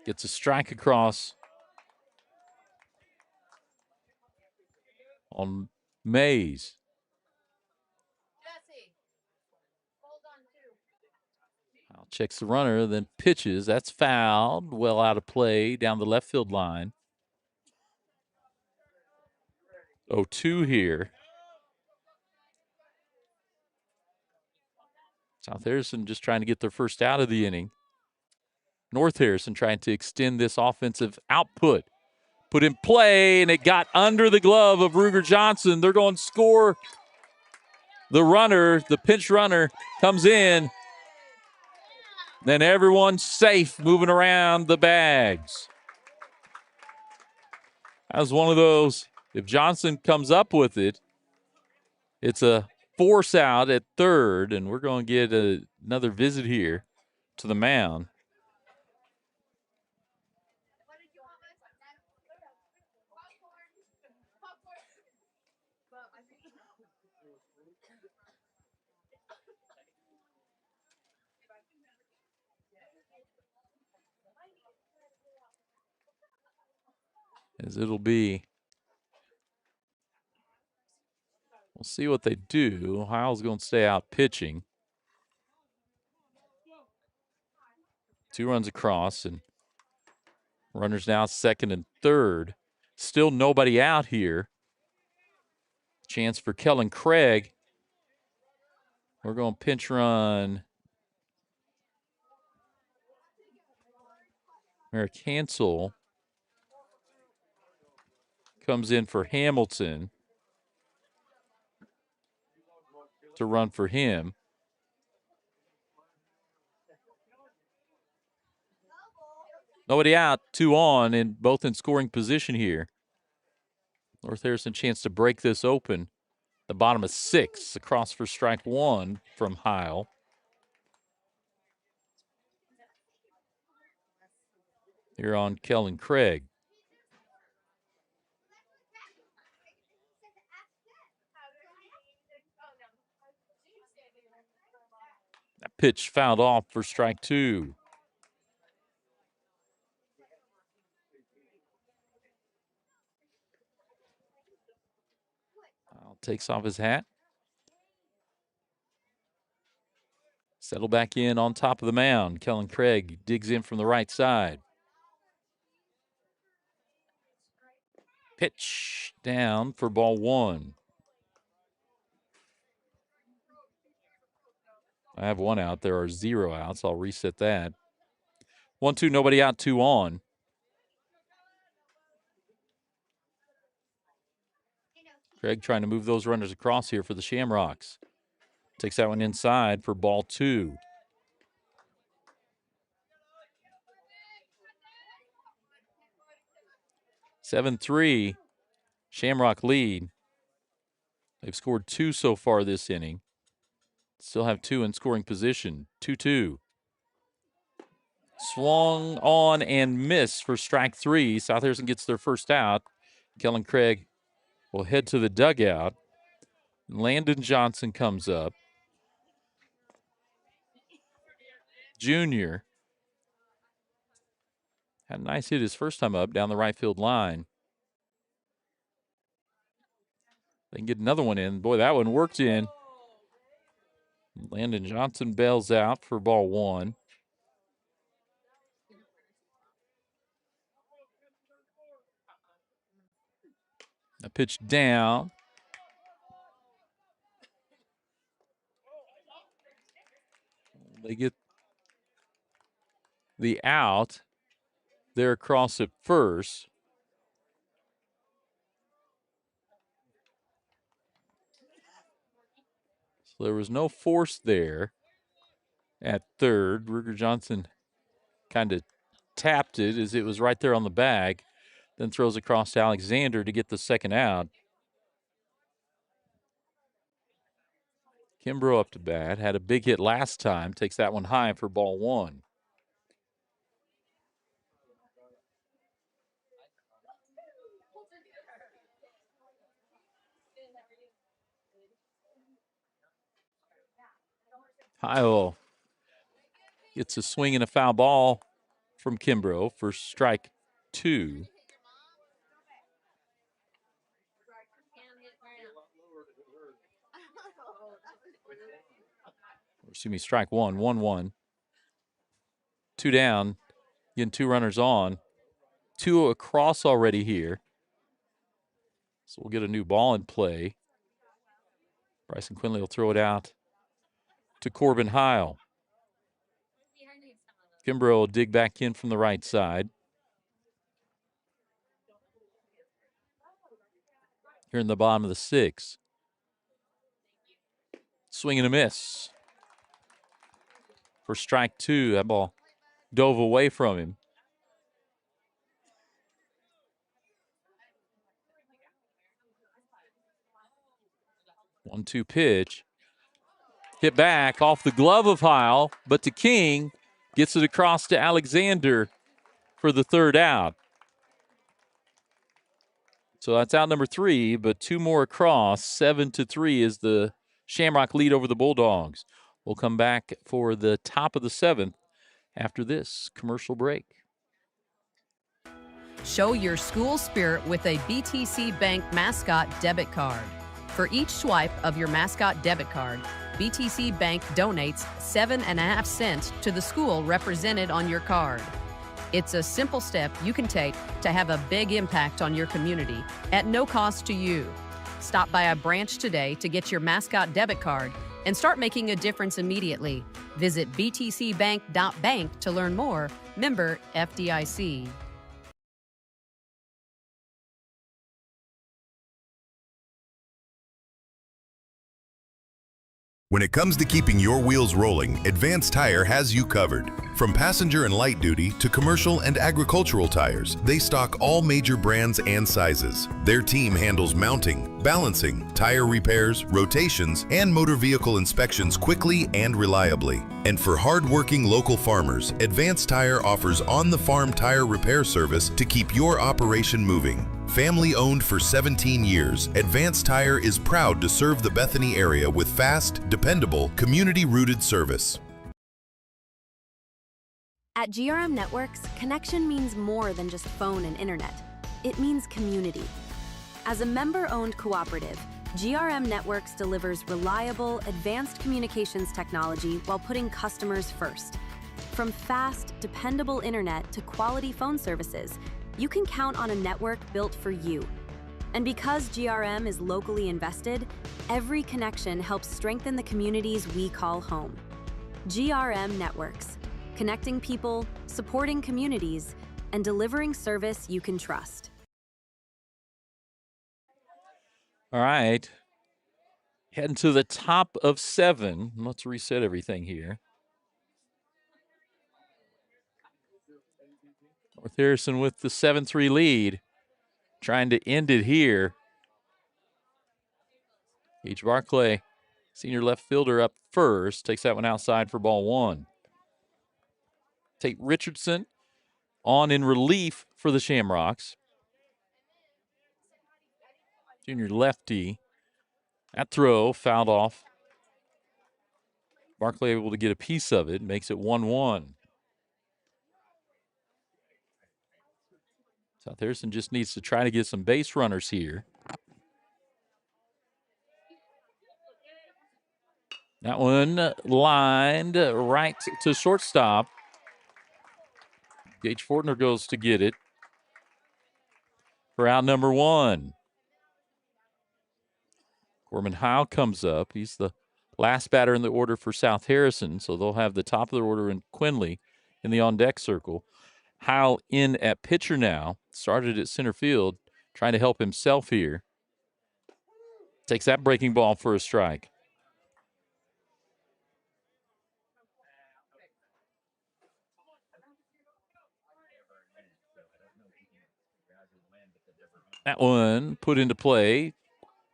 gets a strike across on Mays. Heil checks the runner, then pitches. That's fouled. Well out of play down the left field line. 0-2 here. South Harrison just trying to get their first out of the inning. North Harrison trying to extend this offensive output. Put in play, and it got under the glove of Ruger Johnson. They're going to score. The runner, the pinch runner, comes in. Then everyone's safe moving around the bags. That was one of those. If Johnson comes up with it, it's a force out at third, and we're going to get another visit here to the mound. As it'll be. We'll see what they do. Heil's going to stay out pitching. 2 runs across, and runners now second and third. Still nobody out here. Chance for Kellen Craig. We're going to pinch run Merrick Hansel. Comes in for Hamilton to run for him. Nobody out, 2 on, and both in scoring position here. North Harrison chance to break this open. The bottom of 6, across for strike 1 from Heil. Here on Kellen Craig. That pitch fouled off for strike 2. Takes off his hat. Settle back in on top of the mound. Kellen Craig digs in from the right side. Pitch down for ball 1. I have 1 out. There are 0 outs. I'll reset that. 1-2, nobody out, 2 on. Craig trying to move those runners across here for the Shamrocks. Takes that one inside for ball 2. (7-3) Shamrock lead. They've scored 2 so far this inning. Still have 2 in scoring position. 2-2. Swung on and missed for strike 3. South Harrison gets their first out. Kellen Craig will head to the dugout. Landon Johnson comes up. Junior had a nice hit his first time up down the right field line. They can get another one in. Boy, that one worked in. Landon Johnson bails out for ball one. A pitch down. They get the out. They're across at first. So there was no force there at third. Ruger Johnson kind of tapped it as it was right there on the bag, then throws across to Alexander to get the second out. Kimbrough up to bat, had a big hit last time, takes that one high for ball one. Heil gets a swing and a foul ball from Kimbrough for strike two. Excuse me, strike one, 1-1. Two down, getting two runners on. Two across already here. So we'll get a new ball in play. Bryson Quinley will throw it out to Corbin Heil. Kimbrough will dig back in from the right side. Here in the bottom of the sixth. Swing and a miss. For strike two, that ball dove away from him. One-two pitch. Hit back off the glove of Heil, but to King. Gets it across to Alexander for the third out. So that's out number three, but two more across. 7-3 is the Shamrock lead over the Bulldogs. We'll come back for the top of the seventh after this commercial break. Show your school spirit with a BTC Bank Mascot debit card. For each swipe of your Mascot debit card, BTC Bank donates 7.5 cents to the school represented on your card. It's a simple step you can take to have a big impact on your community at no cost to you. Stop by a branch today to get your Mascot debit card and start making a difference immediately. Visit btcbank.bank to learn more. Member FDIC. When it comes to keeping your wheels rolling, Advance Tire has you covered. From passenger and light duty to commercial and agricultural tires, they stock all major brands and sizes. Their team handles mounting, balancing, tire repairs, rotations, and motor vehicle inspections quickly and reliably. And for hard-working local farmers, Advance Tire offers on-the-farm tire repair service to keep your operation moving. Family owned for 17 years, Advance Tire is proud to serve the Bethany area with fast, dependable, community-rooted service. At GRM Networks, connection means more than just phone and internet. It means community. As a member-owned cooperative, GRM Networks delivers reliable, advanced communications technology while putting customers first. From fast, dependable internet to quality phone services, you can count on a network built for you. And because GRM is locally invested, every connection helps strengthen the communities we call home. GRM Networks, connecting people, supporting communities, and delivering service you can trust. All right. Heading to the top of seven. Let's reset everything here. North Harrison with the 7-3 lead. Trying to end it here. Gage Barclay, senior left fielder, up first. Takes that one outside for ball one. Tate Richardson on in relief for the Shamrocks. junior lefty. That throw fouled off. Barclay able to get a piece of it, makes it 1-1. South Harrison just needs to try to get some base runners here. That one lined right to shortstop. Gage Fortner goes to get it for out number 1. Corbin Howe comes up. He's the last batter in the order for South Harrison, so they'll have the top of their order in Quinley in the on-deck circle. Howe in at pitcher now. Started at center field, trying to help himself here. Takes that breaking ball for a strike. That one put into play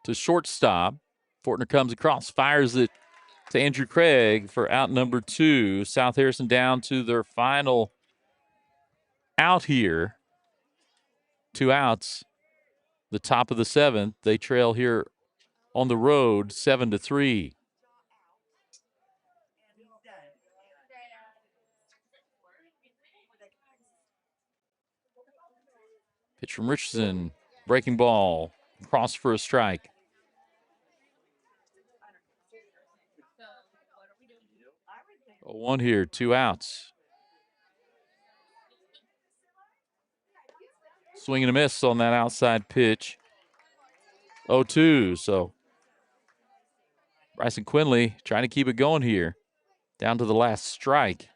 to shortstop. Fortner comes across, fires it to Andrew Craig for out number 2. South Harrison down to their final out here. 2 outs. The top of the 7th. They trail here on the road 7-3. Pitch from Richardson. Breaking ball. Cross for a strike. A 1 here, 2 outs. Swing and a miss on that outside pitch. 0-2, so Bryson Quinley trying to keep it going here. Down to the last strike.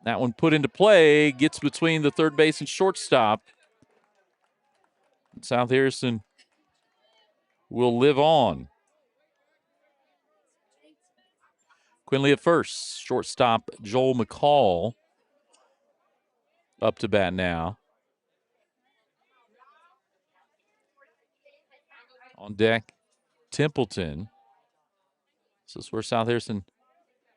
That one put into play, gets between the third base and shortstop. South Harrison will live on. Quinley at first. Shortstop Joel McCall up to bat now. On deck, Templeton. This is where South Harrison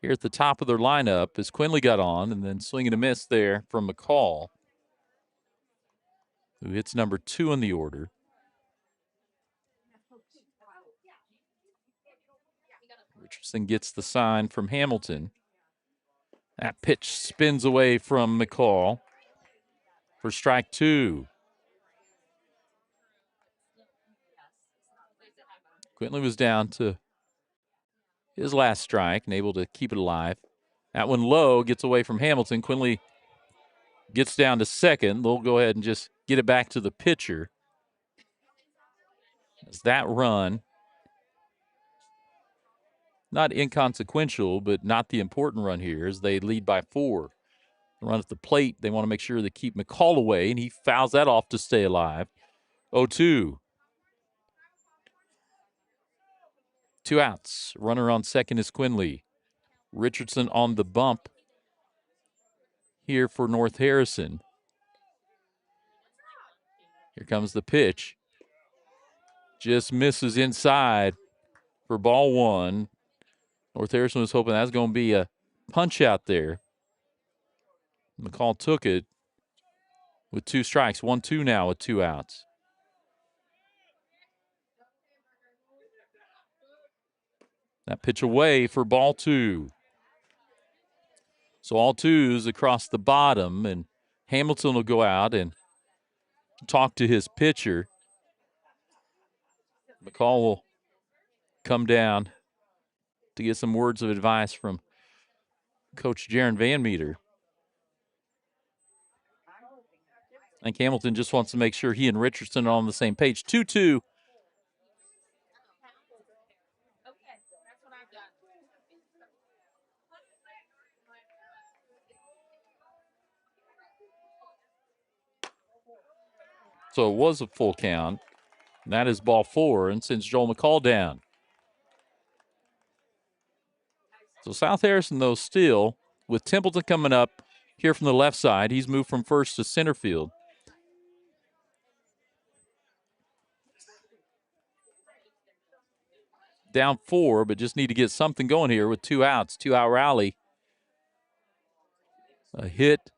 here at the top of their lineup as Quinley got on, and then swing and a miss there from McCall, who hits number 2 in the order. Richardson gets the sign from Hamilton. That pitch spins away from McCall for strike 2. Quinley was down to his last strike and able to keep it alive. That one low, gets away from Hamilton. Quinley gets down to second. They'll go ahead and just get it back to the pitcher. As that run, not inconsequential, but not the important run here, as they lead by 4. The run at the plate, they want to make sure they keep McCall away, and he fouls that off to stay alive. 0-2. 2 outs. Runner on second is Quinley. Richardson on the bump here for North Harrison. Here comes the pitch. Just misses inside for ball 1. North Harrison was hoping that was going to be a punch out there. McCall took it with 2 strikes. 1-2 now with 2 outs. That pitch away for ball 2. So all 2s across the bottom, and Hamilton will go out and talk to his pitcher. McCall will come down to get some words of advice from Coach Jaron Van Meter. I think Hamilton just wants to make sure he and Richardson are on the same page. 2-2. So it was a full count. And that is ball 4, and sends Joel McCall down. So South Harrison, though, still, with Templeton coming up here from the left side, he's moved from first to center field. Down 4, but just need to get something going here with 2 outs. 2-out rally. A hit.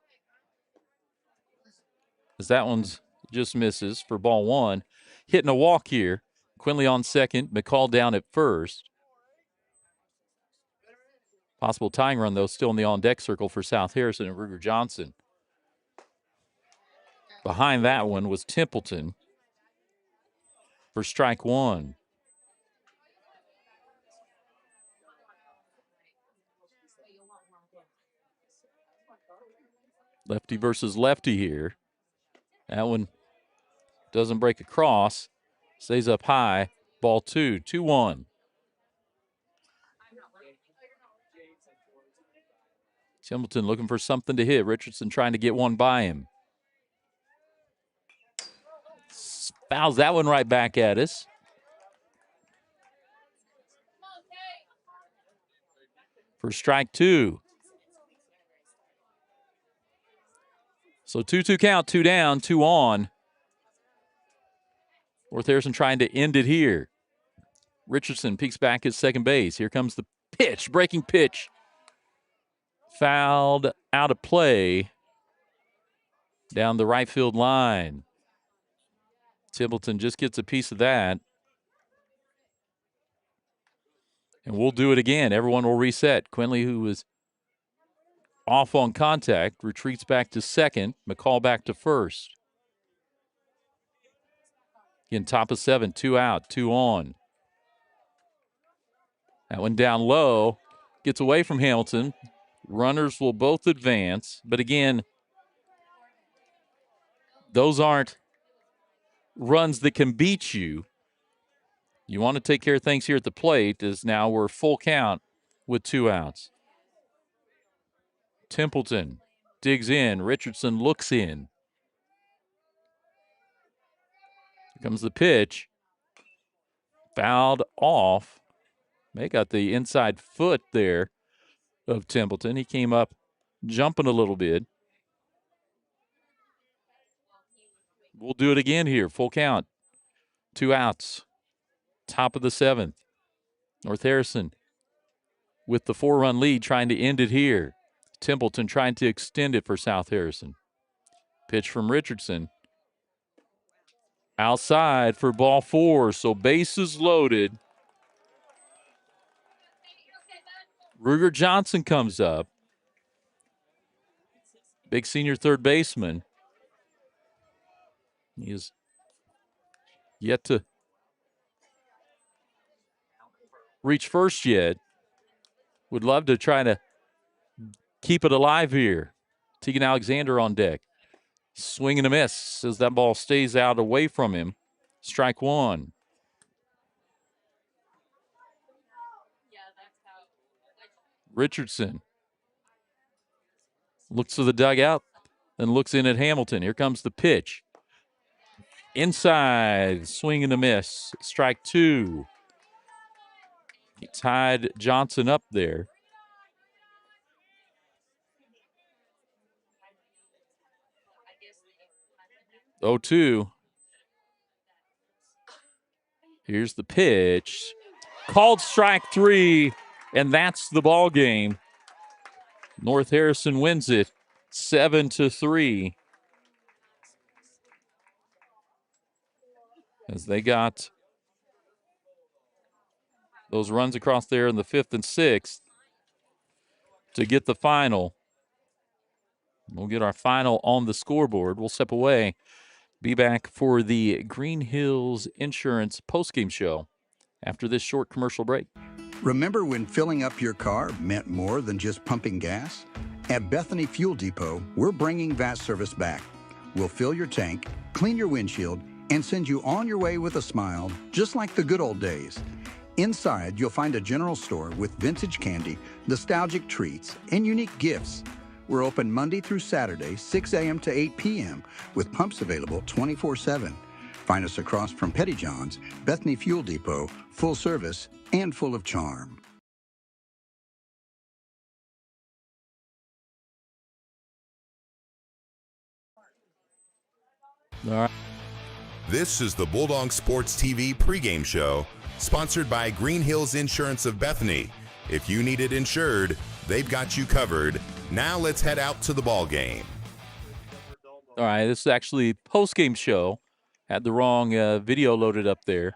As that one's just misses for ball one. Hitting a walk here. Quinley on second, McCall down at first. Possible tying run, though, still in the on-deck circle for South Harrison and Ruger Johnson. Behind that one was Templeton for strike one. Lefty versus lefty here. That one doesn't break across. Stays up high. Ball two. 2-1. Templeton looking for something to hit. Richardson trying to get one by him. Fouls that one right back at us. For strike two. So 2-2 count, 2 down, 2 on. North Harrison trying to end it here. Richardson peeks back at second base. Here comes the pitch, breaking pitch. Fouled out of play down the right field line. Templeton just gets a piece of that. And we'll do it again. Everyone will reset. Quinley, who was off on contact, retreats back to second. McCall back to first. Again, top of 7, 2 out, 2 on. That one down low. Gets away from Hamilton. Runners will both advance. But again, those aren't runs that can beat you. You want to take care of things here at the plate, as now we're full count with 2 outs. Templeton digs in. Richardson looks in. Here comes the pitch. Fouled off. They got the inside foot there of Templeton. He came up jumping a little bit. We'll do it again here. Full count. 2 outs. Top of the 7th. North Harrison with the 4-run lead, trying to end it here. Templeton trying to extend it for South Harrison. Pitch from Richardson. Outside for ball 4, so bases loaded. Ruger Johnson comes up. Big senior third baseman. He is yet to reach first yet. Would love to try to keep it alive here. Tegan Alexander on deck. Swing and a miss as that ball stays out away from him. Strike one. Richardson looks to the dugout, then looks in at Hamilton. Here comes the pitch. Inside, swing and a miss. Strike two. He tied Johnson up there. Oh, 2. Here's the pitch. Called strike 3, and that's the ball game. North Harrison wins it 7-3. As they got those runs across there in the 5th and 6th to get the final. We'll get our final on the scoreboard. We'll step away. Be back for the Green Hills Insurance postgame show after this short commercial break. Remember when filling up your car meant more than just pumping gas? At Bethany Fuel Depot, we're bringing that service back. We'll fill your tank, clean your windshield, and send you on your way with a smile, just like the good old days. Inside, you'll find a general store with vintage candy, nostalgic treats, and unique gifts. We're open Monday through Saturday, 6 a.m. to 8 p.m., with pumps available 24/7. Find us across from Petty John's, Bethany Fuel Depot, full service and full of charm. All right. This is the Bulldog Sports TV pregame show, sponsored by Green Hills Insurance of Bethany. If you need it insured, they've got you covered. Now let's head out to the ball game. All right, this is actually post-game show. Had the wrong video loaded up there.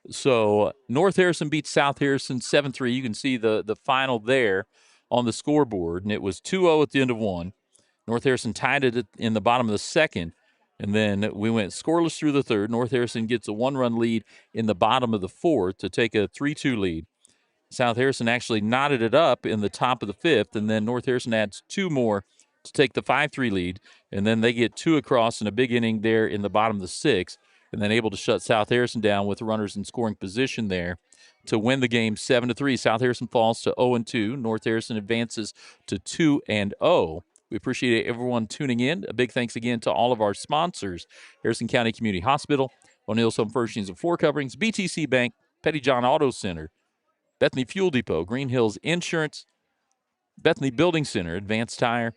So North Harrison beats South Harrison 7-3. You can see the final there on the scoreboard, and it was 2-0 at the end of one. North Harrison tied it in the bottom of the second, and then we went scoreless through the third. North Harrison gets a one-run lead in the bottom of the fourth to take a 3-2 lead. South Harrison actually knotted it up in the top of the fifth, and then North Harrison adds two more to take the 5-3 lead, and then they get two across in a big inning there in the bottom of the sixth, and then able to shut South Harrison down with runners in scoring position there to win the game 7-3. South Harrison falls to 0-2. North Harrison advances to 2-0. We appreciate everyone tuning in. A big thanks again to all of our sponsors: Harrison County Community Hospital, O'Neill's Home Furnishings and Floor Coverings, BTC Bank, Petty John Auto Center, Bethany Fuel Depot, Green Hills Insurance, Bethany Building Center, Advanced Tire,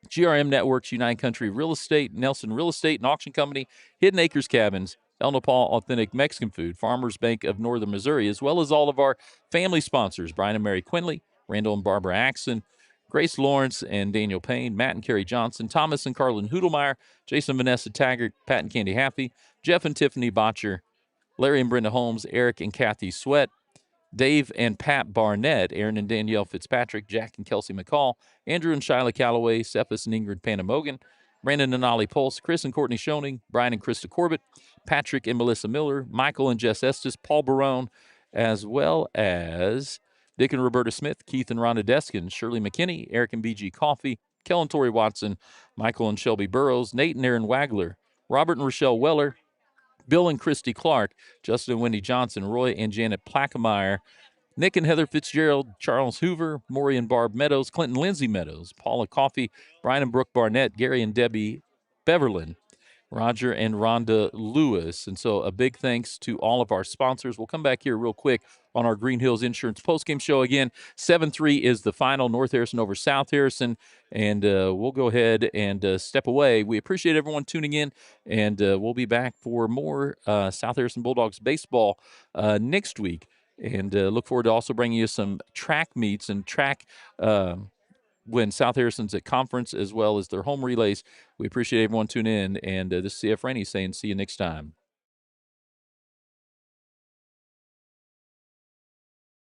GRM Networks, United Country Real Estate, Nelson Real Estate and Auction Company, Hidden Acres Cabins, El Nopal Authentic Mexican Food, Farmers Bank of Northern Missouri, as well as all of our family sponsors: Brian and Mary Quinley, Randall and Barbara Axon, Grace Lawrence and Daniel Payne, Matt and Carrie Johnson, Thomas and Carlin Hudelmeyer, Jason and Vanessa Taggart, Pat and Candy Haffey, Jeff and Tiffany Botcher, Larry and Brenda Holmes, Eric and Kathy Sweat, Dave and Pat Barnett, Aaron and Danielle Fitzpatrick, Jack and Kelsey McCall, Andrew and Shyla Calloway, Cephas and Ingrid Panamogan, Brandon and Ollie Pulse, Chris and Courtney Schoening, Brian and Krista Corbett, Patrick and Melissa Miller, Michael and Jess Estes, Paul Barone, as well as Dick and Roberta Smith, Keith and Rhonda Deskin, Shirley McKinney, Eric and BG Coffee, Kellen Torrey Watson, Michael and Shelby Burrows, Nate and Aaron Wagler, Robert and Rochelle Weller, Bill and Christy Clark, Justin and Wendy Johnson, Roy and Janet Plaquemire, Nick and Heather Fitzgerald, Charles Hoover, Maury and Barb Meadows, Clinton Lindsay Meadows, Paula Coffey, Brian and Brooke Barnett, Gary and Debbie Beverlin, Roger and Rhonda Lewis. And so a big thanks to all of our sponsors. We'll come back here real quick on our Green Hills Insurance postgame show. Again, 7-3 is the final, North Harrison over South Harrison. And we'll go ahead and step away. We appreciate everyone tuning in, and we'll be back for more South Harrison Bulldogs baseball next week. And look forward to also bringing you some track meets and track when South Harrison's at conference, as well as their home relays. We appreciate everyone tuning in. And this is CF Rainey saying see you next time.